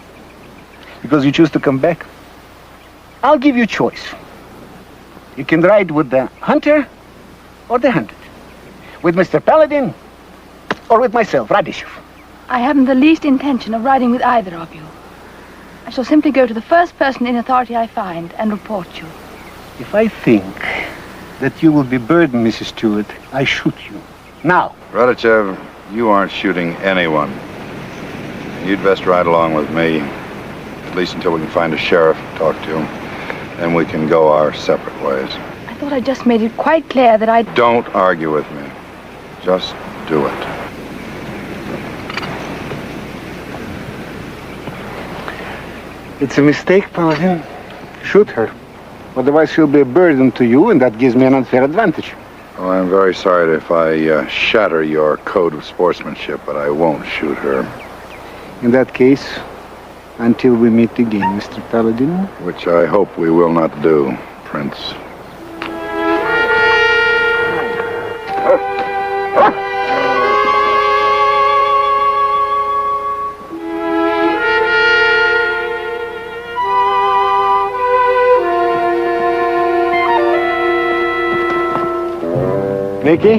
Speaker 21: Because you choose to come back. I'll give you a choice. You can ride with the hunter or the hunted. With Mr. Paladin or with myself, Radishev.
Speaker 3: I haven't the least intention of riding with either of you. I shall simply go to the first person in authority I find and report you.
Speaker 21: If I think that you will be burdened, Mrs. Stewart, I shoot you. Now.
Speaker 4: Radachev, you aren't shooting anyone. You'd best ride along with me, at least until we can find a sheriff to talk to. Then we can go our separate ways.
Speaker 3: I thought I just made it quite clear that I...
Speaker 4: Don't argue with me. Just do it.
Speaker 21: It's a mistake, Paladin. Shoot her. Otherwise she'll be a burden to you, and that gives me an unfair advantage.
Speaker 4: Well, I'm very sorry if I shatter your code of sportsmanship, but I won't shoot her.
Speaker 21: In that case, until we meet again, Mr. Paladin.
Speaker 4: Which I hope we will not do, Prince.
Speaker 21: Nicky?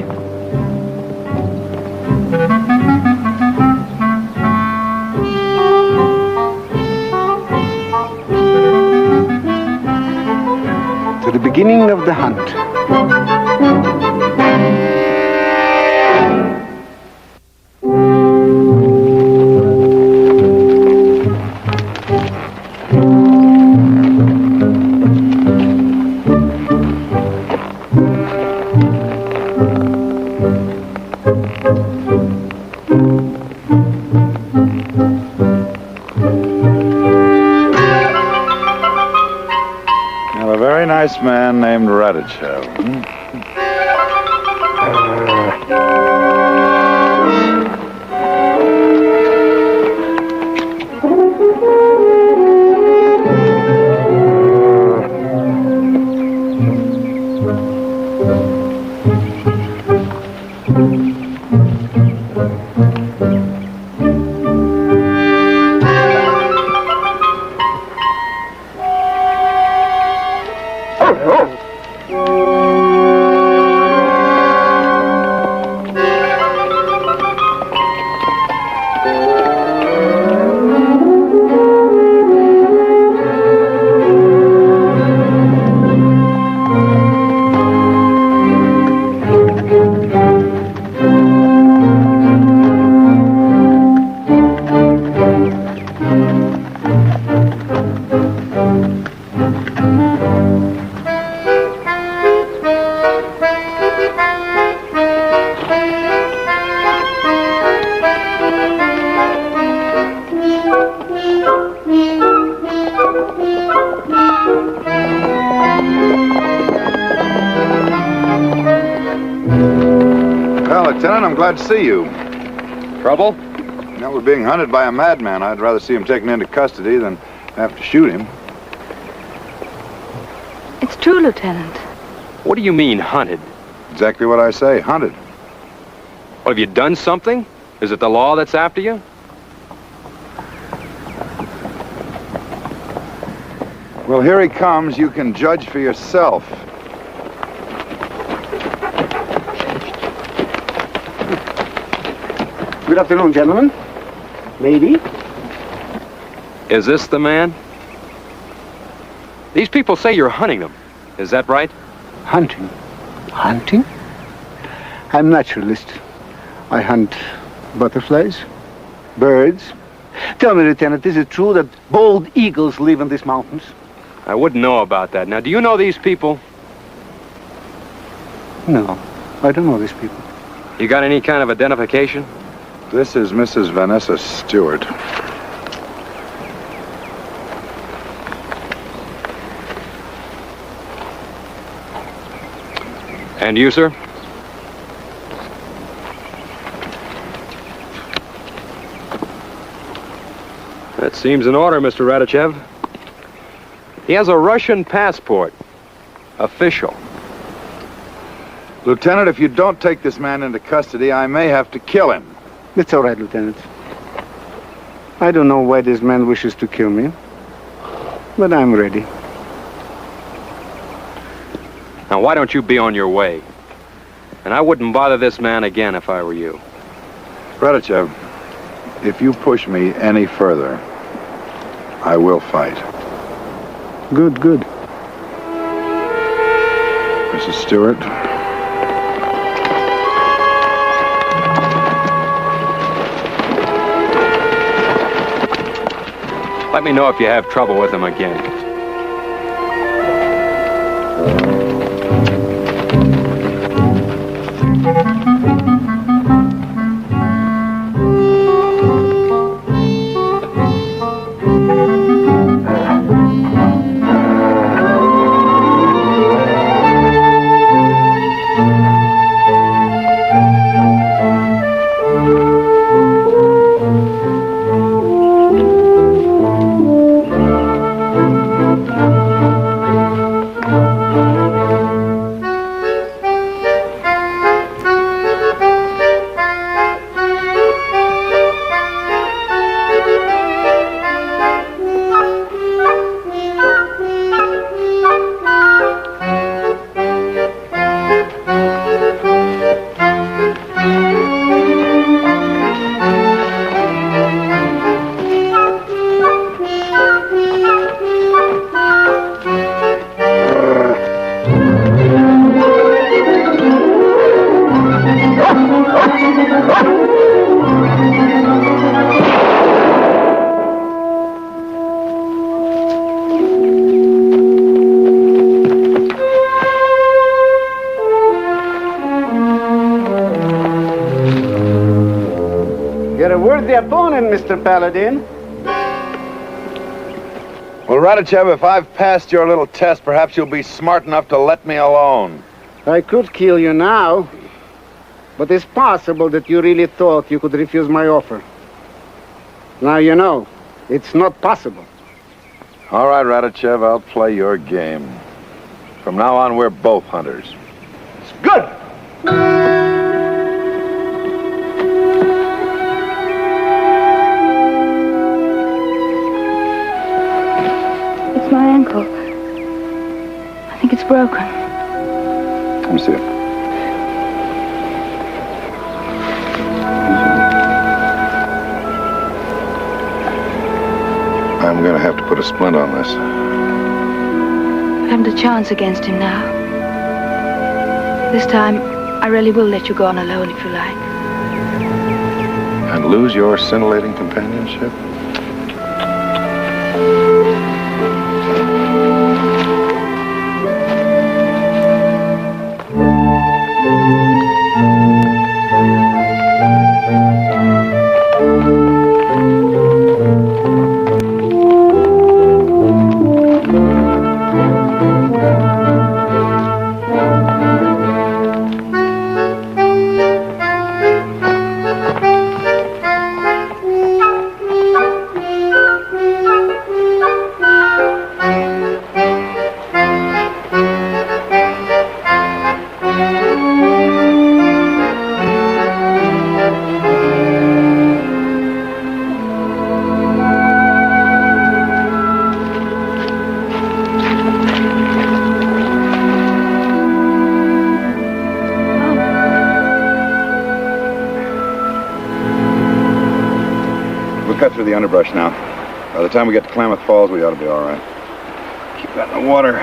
Speaker 21: To the beginning of the hunt.
Speaker 4: nice man named Radichev. Lieutenant, I'm glad to see you.
Speaker 6: Trouble?
Speaker 4: Now, we're being hunted by a madman. I'd rather see him taken into custody than have to shoot him.
Speaker 3: It's true, Lieutenant.
Speaker 6: What do you mean, hunted?
Speaker 4: Exactly what I say, hunted.
Speaker 6: Well, have you done something? Is it the law that's after you?
Speaker 4: Well, here he comes. You can judge for yourself.
Speaker 21: Good afternoon, gentlemen. Lady.
Speaker 6: Is this the man? These people say you're hunting them. Is that right?
Speaker 21: Hunting? Hunting? I'm a naturalist. I hunt butterflies, birds. Tell me, Lieutenant, is it true that bald eagles live in these mountains?
Speaker 6: I wouldn't know about that. Now, do you know these people?
Speaker 21: No, I don't know these people.
Speaker 6: You got any kind of identification?
Speaker 4: This is Mrs. Vanessa Stewart.
Speaker 6: And you, sir? That seems in order, Mr. Radichev. He has a Russian passport. Official.
Speaker 4: Lieutenant, if you don't take this man into custody, I may have to kill him.
Speaker 21: It's all right, Lieutenant. I don't know why this man wishes to kill me, but I'm ready.
Speaker 6: Now, why don't you be on your way? And I wouldn't bother this man again if I were you.
Speaker 4: Radichev, if you push me any further, I will fight.
Speaker 21: Good, good.
Speaker 4: Mrs. Stewart.
Speaker 6: Let me know if you have trouble with him again.
Speaker 21: You're a worthy opponent, Mr. Paladin.
Speaker 4: Well, Radachev, if I've passed your little test, perhaps you'll be smart enough to let me alone.
Speaker 21: I could kill you now, but it's possible that you really thought you could refuse my offer. Now you know, it's not possible.
Speaker 4: All right, Radachev, I'll play your game. From now on, we're both hunters.
Speaker 21: It's good!
Speaker 3: It's my ankle. I think it's broken.
Speaker 4: Let me see it. I'm going to have to put a splint on this.
Speaker 3: I haven't a chance against him now. This time, I really will let you go on alone if you like.
Speaker 4: And lose your scintillating companionship? Cut through the underbrush now. By the time we get to Klamath Falls, we ought to be all right. Keep that in the water.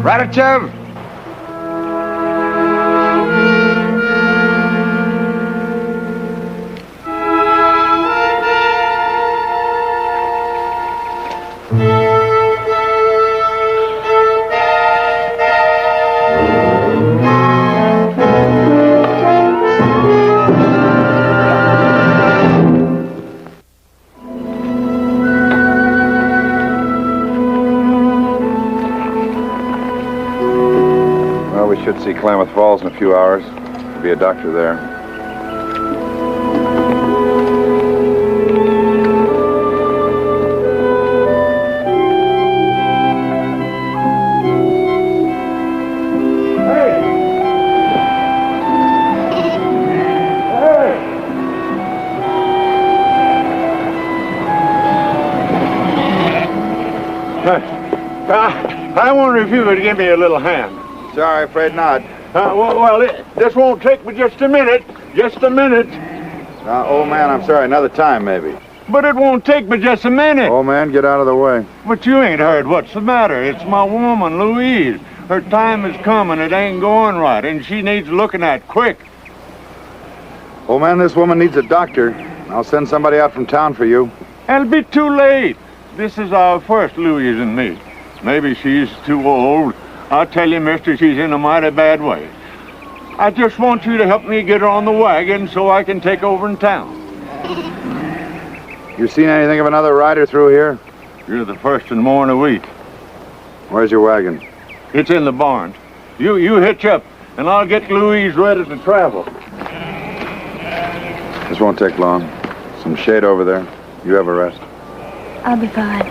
Speaker 4: Radachev! Should see Klamath Falls in a few hours. There'll be a doctor there.
Speaker 21: I wonder if you could give me a little hand.
Speaker 4: Sorry, afraid not.
Speaker 21: This won't take me just a minute. Just a minute.
Speaker 4: Old man, I'm sorry. Another time, maybe.
Speaker 21: But it won't take me just a minute.
Speaker 4: Old man, get out of the way.
Speaker 21: But you ain't heard what's the matter. It's my woman, Louise. Her time is coming. It ain't going right, and she needs looking at quick.
Speaker 4: Old man, this woman needs a doctor. I'll send somebody out from town for you.
Speaker 21: It'll be too late. This is our first Louise and me. Maybe she's too old. I'll tell you, mister, she's in a mighty bad way. I just want you to help me get her on the wagon so I can take over in town.
Speaker 4: You seen anything of another rider through here?
Speaker 8: You're the first in more than a week.
Speaker 4: Where's your wagon?
Speaker 8: It's in the barn. You hitch up, and I'll get Louise ready to travel.
Speaker 4: This won't take long. Some shade over there. You have a rest.
Speaker 3: I'll be fine.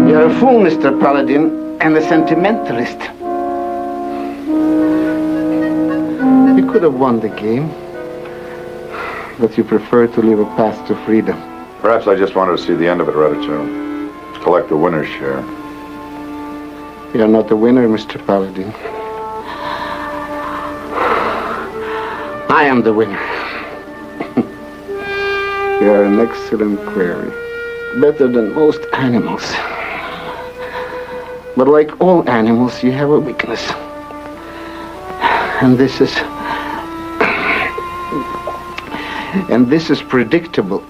Speaker 9: You're a fool, Mr. Paladin, and a sentimentalist. You could have won the game, but you prefer to leave a path to freedom.
Speaker 4: Perhaps I just wanted to see the end of it, Radichel. Collect the winner's share.
Speaker 9: You're not the winner, Mr. Paladin. I am the winner. You are an excellent query. Better than most animals. But like all animals, you have a weakness. And this is predictable.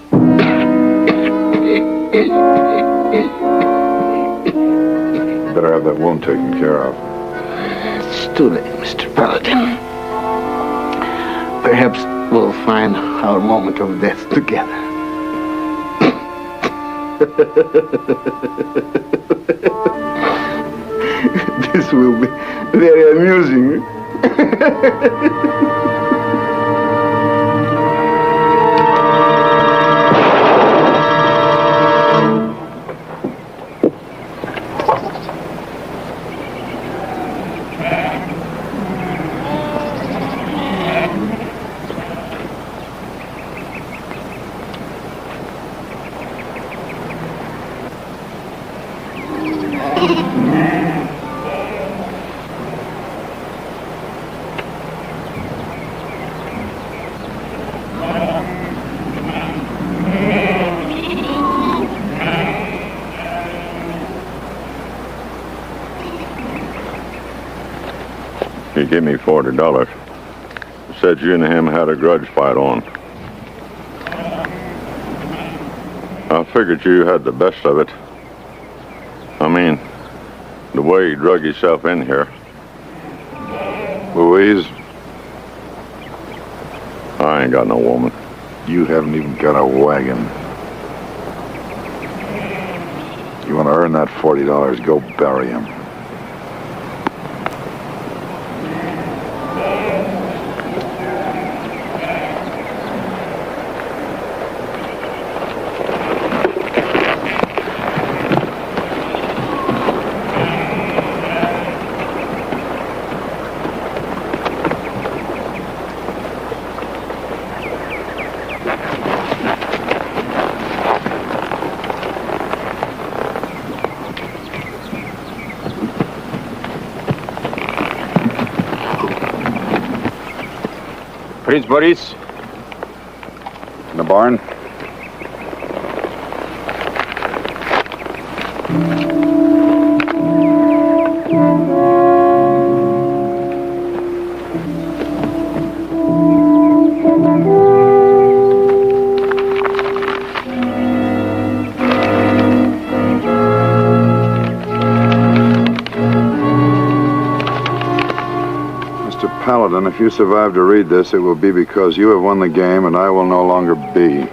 Speaker 4: Better have that wound taken care of.
Speaker 9: It's too late, Mr. Paladin. Perhaps we'll find our moment of death together. This will be very amusing.
Speaker 8: He gave me $40. Said you and him had a grudge fight on. I figured you had the best of it. I mean, the way he drug himself in here.
Speaker 4: Louise?
Speaker 8: I ain't got no woman.
Speaker 4: You haven't even got a wagon. You want to earn that $40, go bury him.
Speaker 6: Prince Boris?
Speaker 4: In the barn? Paladin, if you survive to read this, it will be because you have won the game and I will no longer be.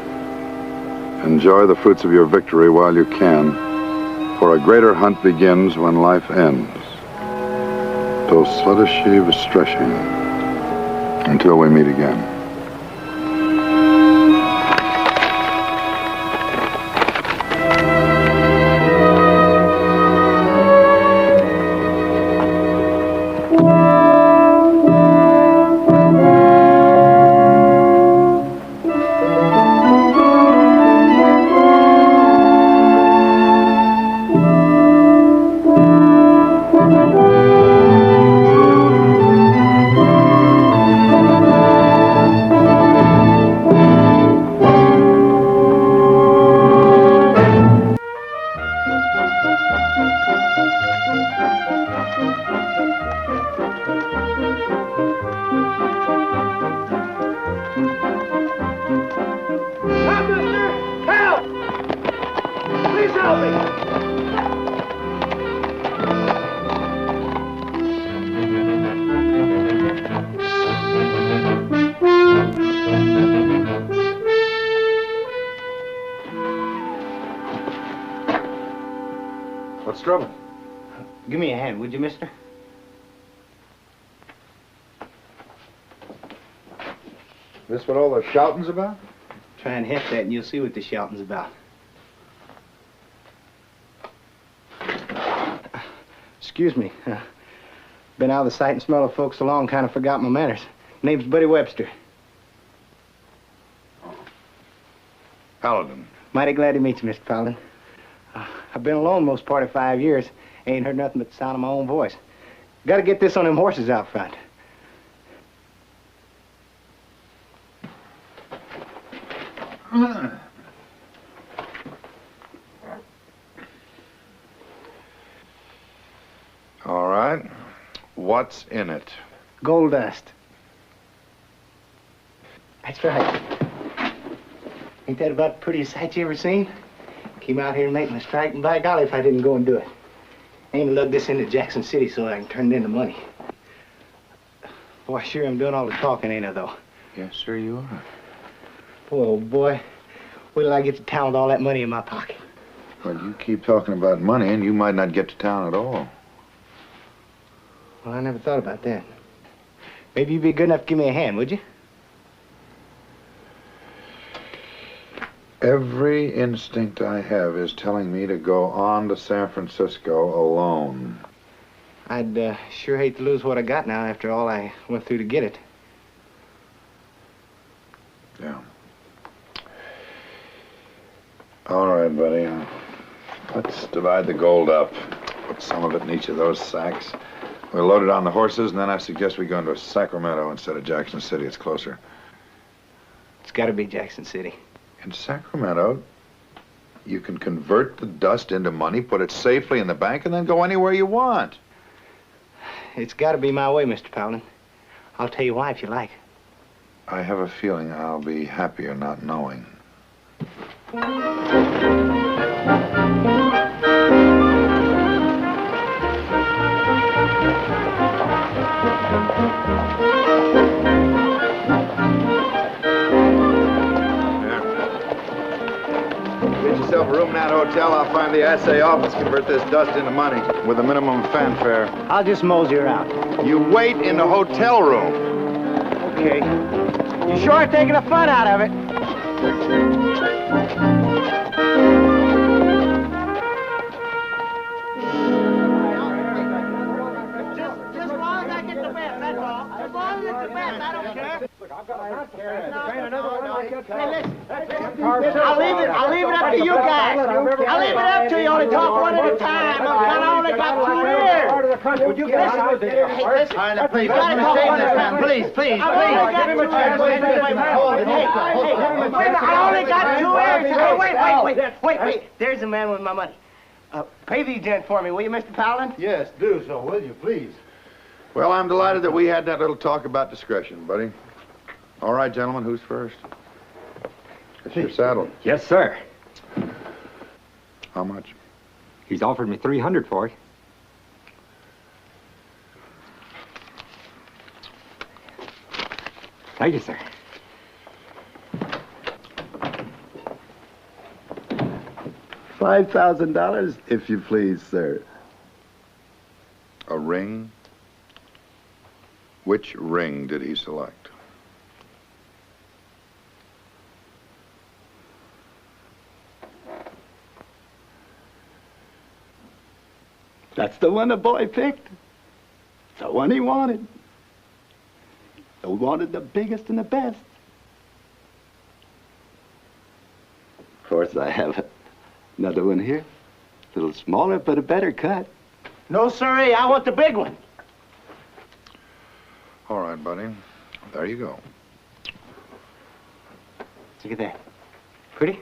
Speaker 4: Enjoy the fruits of your victory while you can, for a greater hunt begins when life ends. Do следующей встречи. Until we meet again.
Speaker 20: Help! Please help me!
Speaker 4: What's trouble?
Speaker 13: Give me a hand, would you, mister?
Speaker 4: This what all the shouting's about?
Speaker 13: Try and heft that and you'll see what the shouting's about. Excuse me. Been out of the sight and smell of folks so long, kind of forgot my manners. Name's Buddy Webster.
Speaker 4: Paladin.
Speaker 13: Mighty glad to meet you, Mr. Paladin. I've been alone most part of 5 years. Ain't heard nothing but the sound of my own voice. Got to get this on them horses out front.
Speaker 4: All right. What's in it?
Speaker 13: Gold dust. That's right. Ain't that about the prettiest sight you ever seen? Came out here making a strike, and by golly, if I didn't go and do it. Aim to lug this into Jackson City so I can turn it into money. Boy, sure I'm doing all the talking, ain't I, though?
Speaker 4: Yes, sir, you are.
Speaker 13: Boy, oh boy, wait till I get to town with all that money in my pocket.
Speaker 4: Well, you keep talking about money, and you might not get to town at all.
Speaker 13: Well, I never thought about that. Maybe you'd be good enough to give me a hand, would you?
Speaker 4: Every instinct I have is telling me to go on to San Francisco alone.
Speaker 13: I'd sure hate to lose what I got now after all I went through to get it.
Speaker 4: Yeah. All right, buddy. Let's divide the gold up. Put some of it in each of those sacks. We'll load it on the horses, and then I suggest we go into Sacramento instead of Jackson City. It's closer.
Speaker 13: It's got to be Jackson City.
Speaker 4: In Sacramento, you can convert the dust into money, put it safely in the bank, and then go anywhere you want.
Speaker 13: It's got to be my way, Mr. Paladin. I'll tell you why if you like.
Speaker 4: I have a feeling I'll be happier not knowing. Get yourself a room in that hotel. I'll find the assay office, convert this dust into money with a minimum fanfare.
Speaker 13: I'll just mosey around.
Speaker 4: You wait in the hotel room.
Speaker 13: Okay. You sure are taking the fun out of it.
Speaker 20: Just as long as I get the best, that's all. As long as it's the best, I don't care. Look, I've got I'll leave it up to you guys. I'll leave it up to you. Only talk one at a time. I only got 2 ears. Would you listen? Hey, listen. Please, please, please. I only got 2 ears. Wait. There's the man with my money. Pay these gents for me, will you, Mr. Paladin?
Speaker 4: Yes, do so, will you, please? Well, I'm delighted that we had that little talk about discretion, buddy. All right, gentlemen, who's first? It's your saddle.
Speaker 10: Yes, sir.
Speaker 4: How much?
Speaker 10: He's offered me $300 for it. Thank you, sir.
Speaker 4: $5,000, if you please, sir. A ring? Which ring did he select?
Speaker 21: That's the one the boy picked. The one he wanted. He wanted the biggest and the best. Of course, I have another one here. A little smaller, but a better cut.
Speaker 13: No, sirree, I want the big one.
Speaker 4: All right, buddy. There you go.
Speaker 13: Look at that. Pretty?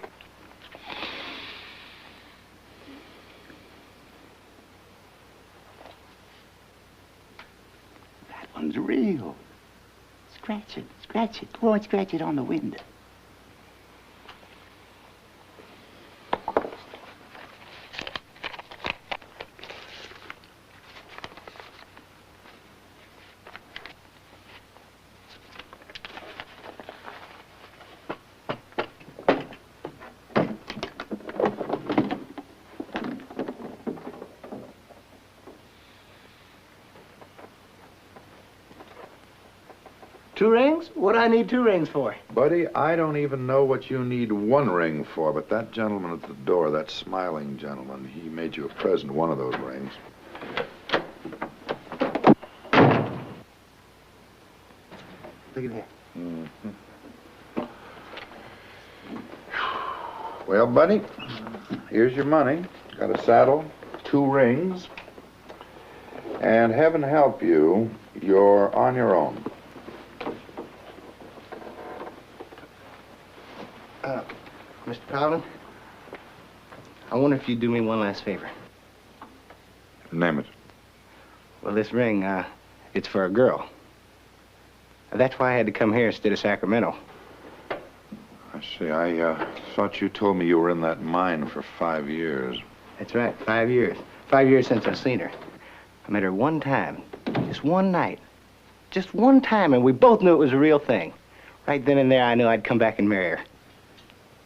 Speaker 5: one's real. Scratch it, scratch it. Go and scratch it on the window.
Speaker 13: Two rings? What do I need two rings for?
Speaker 4: Buddy, I don't even know what you need one ring for, but that gentleman at the door, that smiling gentleman, he made you a present, one of those rings.
Speaker 13: Look at that.
Speaker 4: Mm-hmm. Well, buddy, here's your money. Got a saddle, two rings, and heaven help you, you're on your own.
Speaker 13: Mr. Paladin, I wonder if you'd do me one last favor.
Speaker 4: Name it.
Speaker 13: Well, this ring, it's for a girl. That's why I had to come here instead of Sacramento.
Speaker 4: I see. I thought you told me you were in that mine for 5 years.
Speaker 13: That's right, 5 years. 5 years since I've seen her. I met her one time, just one night. Just one time, and we both knew it was a real thing. Right then and there, I knew I'd come back and marry her.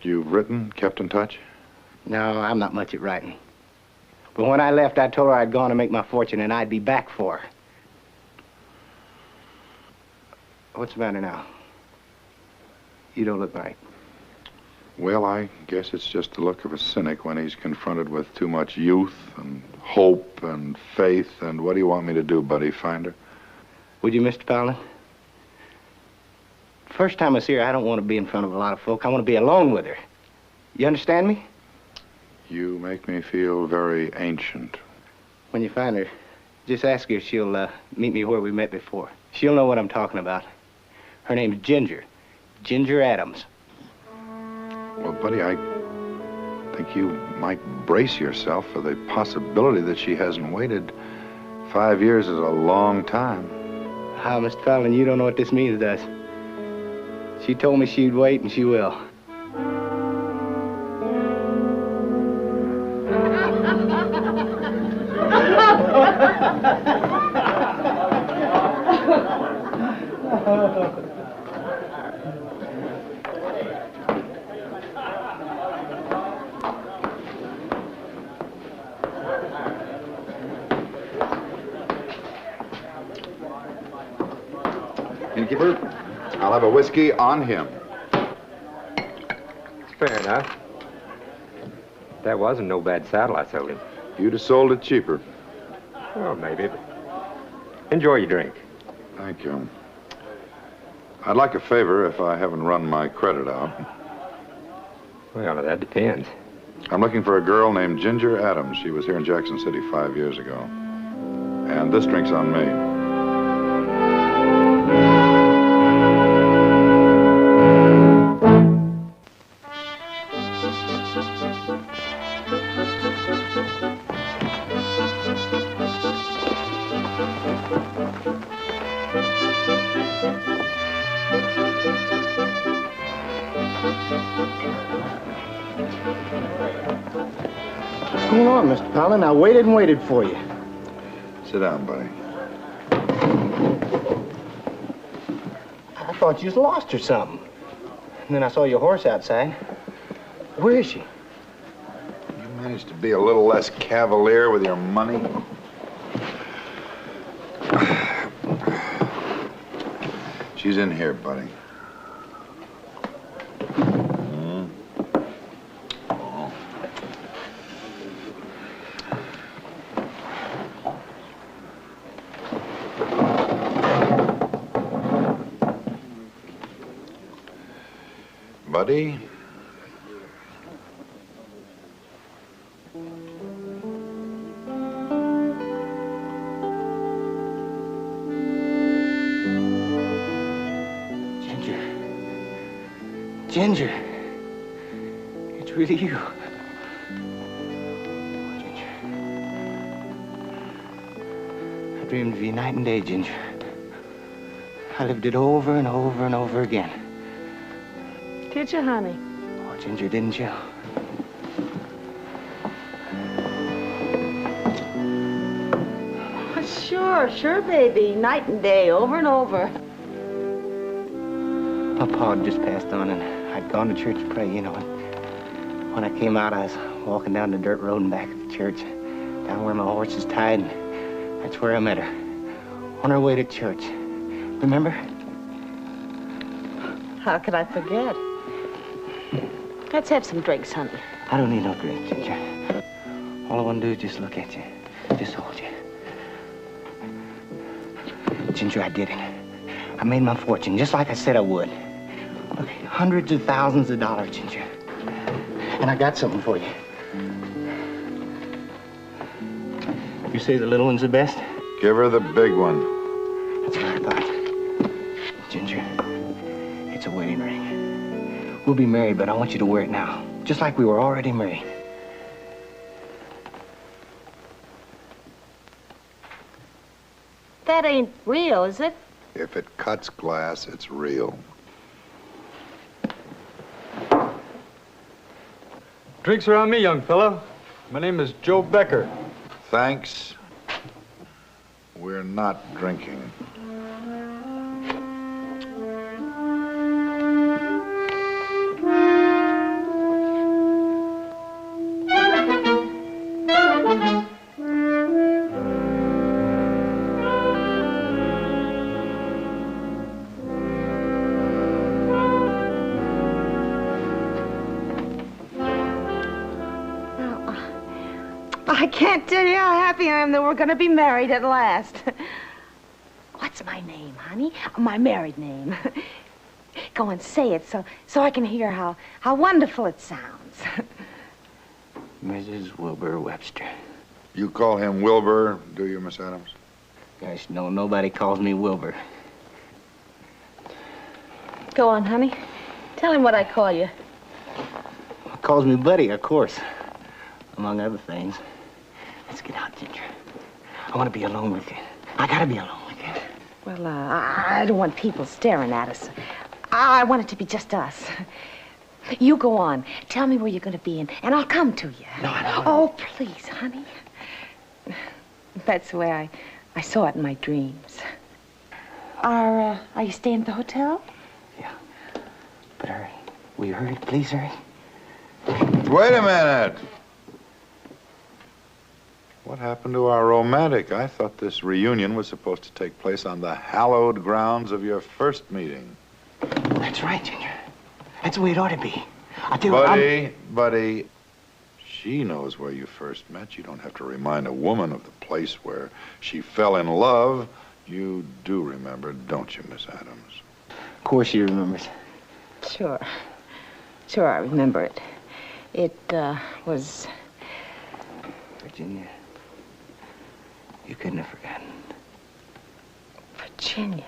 Speaker 4: You've written, kept in touch?
Speaker 13: No, I'm not much at writing. But when I left, I told her I'd gone to make my fortune and I'd be back for her. What's the matter now? You don't look right.
Speaker 4: Well, I guess it's just the look of a cynic when he's confronted with too much youth and hope and faith. And what do you want me to do, buddy? Find her?
Speaker 13: Would you, Mr. Paladin? First time I see her, I don't want to be in front of a lot of folk. I want to be alone with her. You understand me?
Speaker 4: You make me feel very ancient.
Speaker 13: When you find her, just ask her if she'll meet me where we met before. She'll know what I'm talking about. Her name's Ginger. Ginger Adams.
Speaker 4: Well, buddy, I think you might brace yourself for the possibility that she hasn't waited. 5 years is a long time.
Speaker 13: How, Mr. Paladin, you don't know what this means, does? She told me she'd wait, and she will.
Speaker 4: Innkeeper, I'll have a whiskey on him.
Speaker 10: It's fair enough. That wasn't no bad saddle I sold him.
Speaker 4: You'd have sold it cheaper.
Speaker 10: Well, maybe, but enjoy your drink.
Speaker 4: Thank you. I'd like a favor if I haven't run my credit out.
Speaker 10: Well, that depends.
Speaker 4: I'm looking for a girl named Ginger Adams. She was here in Jackson City 5 years ago. And this drink's on me.
Speaker 13: What's going on, Mr. Paladin? I waited and waited for you.
Speaker 4: Sit down, buddy.
Speaker 13: I thought you was lost or something. And then I saw your horse outside. Where is she?
Speaker 4: You managed to be a little less cavalier with your money. She's in here, buddy. Buddy.
Speaker 13: Ginger. It's really you. Oh, Ginger. I dreamed of you night and day, Ginger.
Speaker 11: I lived it over and over and over again.
Speaker 16: Did you, honey?
Speaker 11: Oh, Ginger, didn't you?
Speaker 16: Sure, baby. Night and day, over and over.
Speaker 11: My pa had just passed on, and I'd gone to church to pray, you know. And when I came out, I was walking down the dirt road and back to the church, down where my horse is tied, and that's where I met her. On her way to church. Remember?
Speaker 16: How could I forget? Let's have some drinks, honey.
Speaker 11: I don't need no drink, Ginger. All I want to do is just look at you. Just hold you. Ginger, I did it. I made my fortune, just like I said I would. Look, hundreds of thousands of dollars, Ginger. And I got something for you. You say the little one's the best?
Speaker 4: Give her the big one.
Speaker 11: That's what I thought. Ginger, it's a wedding ring. We'll be married, but I want you to wear it now, just like we were already married.
Speaker 16: That ain't real, is it?
Speaker 4: If it cuts glass, it's real.
Speaker 6: Drinks around me, young fella. My name is Joe Becker.
Speaker 4: Thanks. We're not drinking.
Speaker 16: I can't tell you how happy I am that we're going to be married at last. What's my name, honey? My married name. Go and say it so I can hear how wonderful it sounds.
Speaker 11: Mrs. Wilbur Webster.
Speaker 4: You call him Wilbur, do you, Miss Adams?
Speaker 11: Gosh, no, nobody calls me Wilbur.
Speaker 16: Go on, honey. Tell him what I call you.
Speaker 11: Calls me Buddy, of course, among other things. Let's get out, Ginger. I want to be alone with you. I gotta be alone with you.
Speaker 16: Well, I don't want people staring at us. I want it to be just us. You go on. Tell me where you're going to be, and I'll come to you.
Speaker 11: No, I don't.
Speaker 16: Oh, please, honey. That's the way I saw it in my dreams. Are you staying at the hotel?
Speaker 11: Yeah. But hurry. Will you hurry? Please hurry.
Speaker 4: Wait a minute. What happened to our romantic? I thought this reunion was supposed to take place on the hallowed grounds of your first meeting.
Speaker 11: That's right, Ginger. That's the way it ought to be. I'll tell you what,
Speaker 4: Buddy, she knows where you first met. You don't have to remind a woman of the place where she fell in love. You do remember, don't you, Miss Adams?
Speaker 11: Of course she remembers.
Speaker 16: Sure. Sure, I remember it. It was...
Speaker 11: Virginia. You couldn't have forgotten.
Speaker 16: Virginia.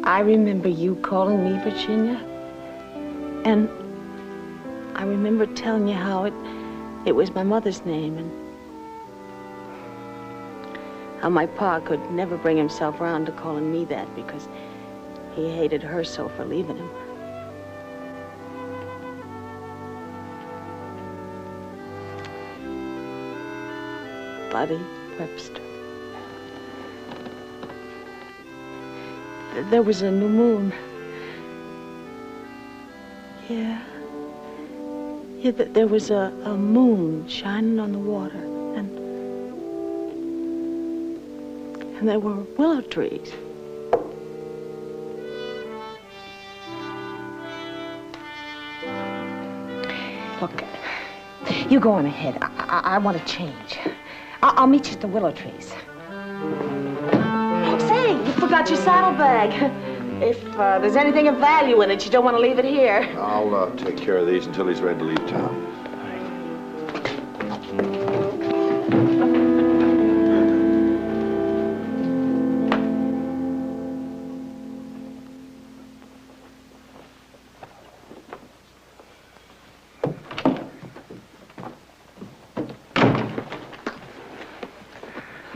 Speaker 16: I remember you calling me Virginia, and I remember telling you how it was my mother's name, and how my pa could never bring himself around to calling me that because he hated her so for leaving him. Buddy Webster. There was a new moon. Yeah. Yeah, there was a moon shining on the water, and there were willow trees. Look, you go on ahead. I want to change. I'll meet you at the willow trees. Say, you forgot your saddlebag. If there's anything of value in it, you don't want to leave it here.
Speaker 4: I'll take care of these until he's ready to leave town.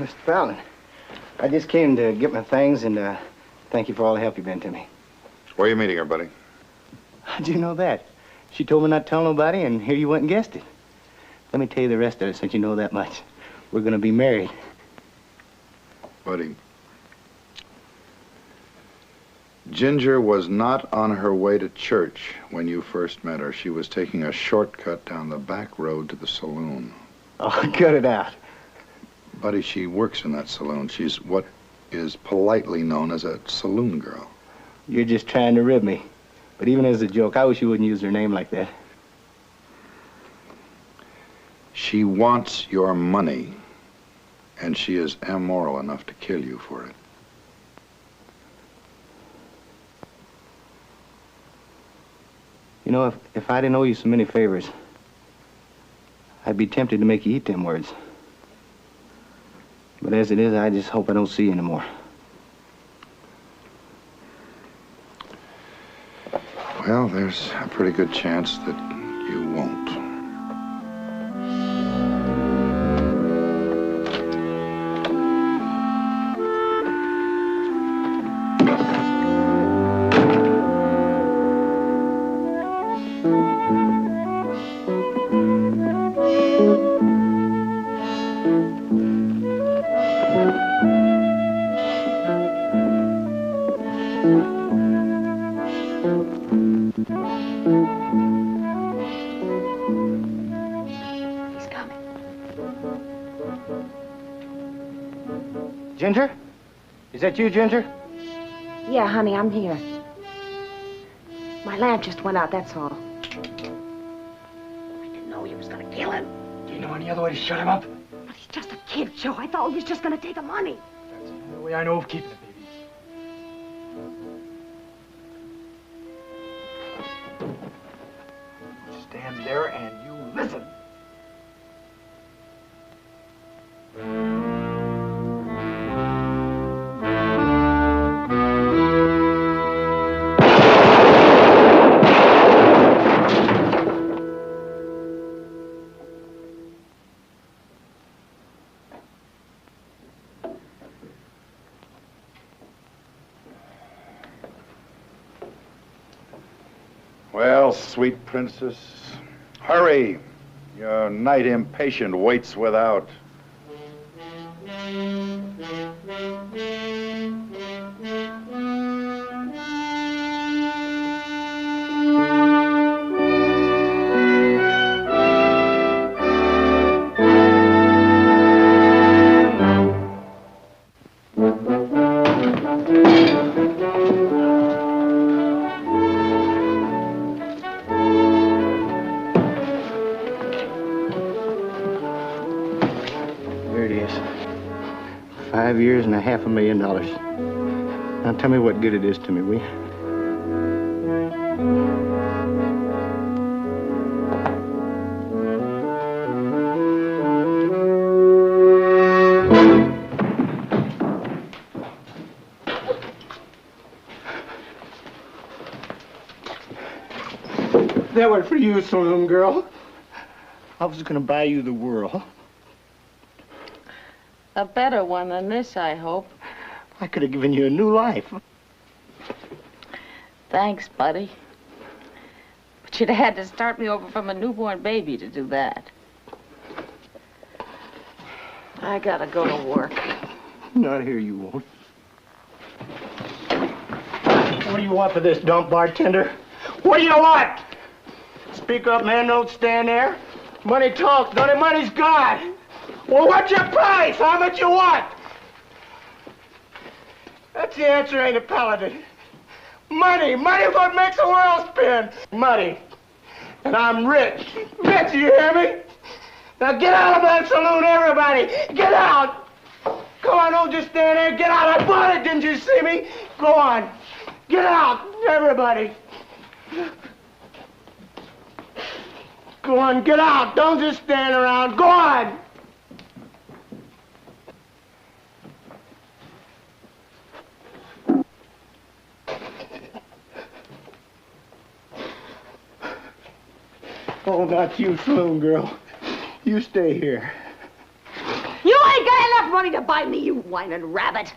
Speaker 11: Mr. Fallon, I just came to get my things and thank you for all the help you've been to me.
Speaker 4: Where are you meeting her, buddy?
Speaker 11: How'd you know that? She told me not to tell nobody, and here you went and guessed it. Let me tell you the rest of it since you know that much. We're gonna be married.
Speaker 4: Buddy, Ginger was not on her way to church when you first met her. She was taking a shortcut down the back road to the saloon.
Speaker 11: Oh, cut it out.
Speaker 4: Buddy, she works in that saloon. She's what is politely known as a saloon girl.
Speaker 11: You're just trying to rib me. But even as a joke, I wish you wouldn't use her name like that.
Speaker 4: She wants your money, and she is immoral enough to kill you for it.
Speaker 11: You know, if I didn't owe you so many favors, I'd be tempted to make you eat them words. But as it is, I just hope I don't see you anymore.
Speaker 4: Well, there's a pretty good chance that you won't.
Speaker 11: Ginger? Is that you, Ginger?
Speaker 16: Yeah, honey, I'm here. My lamp just went out, that's all.
Speaker 20: I didn't know you was gonna kill him. Do you know any other way to shut him up?
Speaker 16: But he's just a kid, Joe. I thought he was just gonna take the money.
Speaker 20: That's the only way I know of keeping it, baby. You stand there and you listen.
Speaker 4: Well, sweet princess, hurry. Your night impatient waits without.
Speaker 11: There it is. 5 years and $500,000. Now tell me what good it is to me, will you? That one for you, saloon girl. I was gonna buy you the world.
Speaker 12: A better one than this, I hope.
Speaker 11: I could have given you a new life.
Speaker 12: Thanks, buddy. But you'd have had to start me over from a newborn baby to do that. I gotta go to work.
Speaker 11: Not here, you won't. What do you want for this dump, bartender? What do you want? Speak up, man. Don't stand there. Money talks, don't it? Money's gone. Well, what's your price? How much you want? That's the answer, ain't it, Paladin? Money. Money's what makes the world spin. Money. And I'm rich. Rich, you hear me? Now get out of that saloon, everybody. Get out. Come on, don't just stand there. Get out. I bought it, didn't you see me? Go on. Get out, everybody. Go on, get out. Don't just stand around. Go on. Oh, not you, saloon girl. You stay here.
Speaker 16: You ain't got enough money to buy me, you whining rabbit.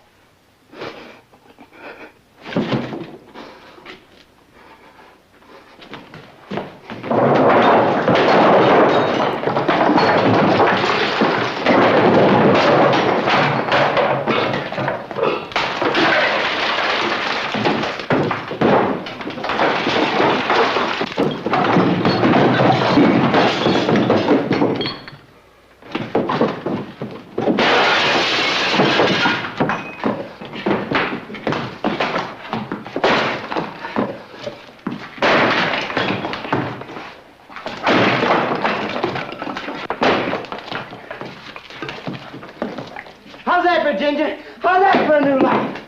Speaker 20: How's that, Virginia? How's that for a new life?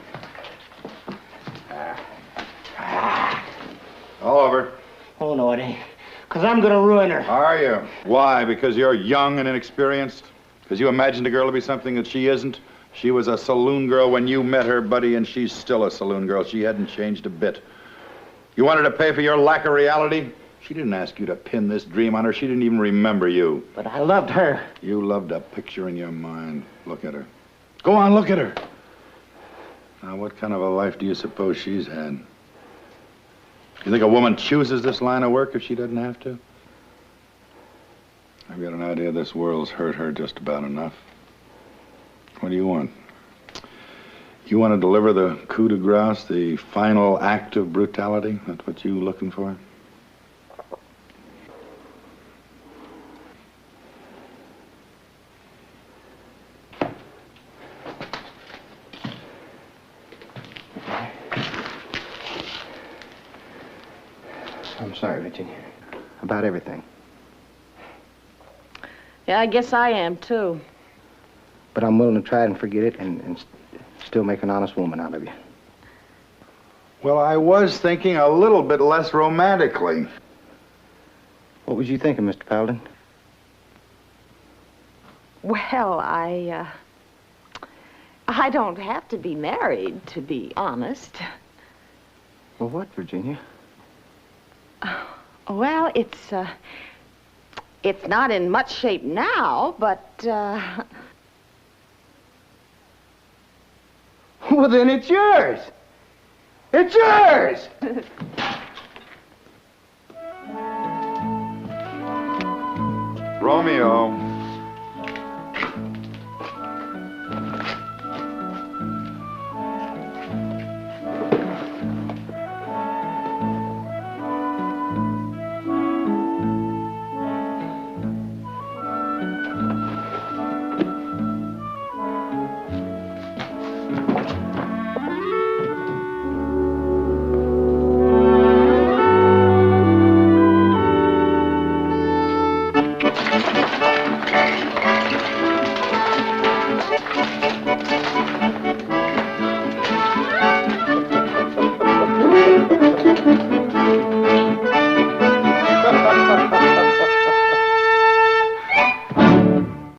Speaker 4: All over.
Speaker 20: Oh, no, it ain't. Because I'm going to ruin her.
Speaker 4: Are you? Why? Because you're young and inexperienced? Because you imagined a girl to be something that she isn't? She was a saloon girl when you met her, buddy, and she's still a saloon girl. She hadn't changed a bit. You wanted to pay for your lack of reality? She didn't ask you to pin this dream on her. She didn't even remember you.
Speaker 20: But I loved her.
Speaker 4: You loved a picture in your mind. Look at her. Go on, look at her. Now, what kind of a life do you suppose she's had? You think a woman chooses this line of work if she doesn't have to? I've got an idea this world's hurt her just about enough. What do you want? You want to deliver the coup de grace, the final act of brutality? That's what you looking for?
Speaker 11: I'm sorry, Virginia. About everything.
Speaker 12: Yeah, I guess I am, too.
Speaker 11: But I'm willing to try and forget it and still make an honest woman out of you.
Speaker 4: Well, I was thinking a little bit less romantically.
Speaker 11: What was you thinking, Mr. Paladin?
Speaker 12: Well, I don't have to be married, to be honest.
Speaker 11: Well, what, Virginia?
Speaker 12: Well, it's not in much shape now, but,
Speaker 20: Well, then it's yours. It's yours!
Speaker 4: Romeo.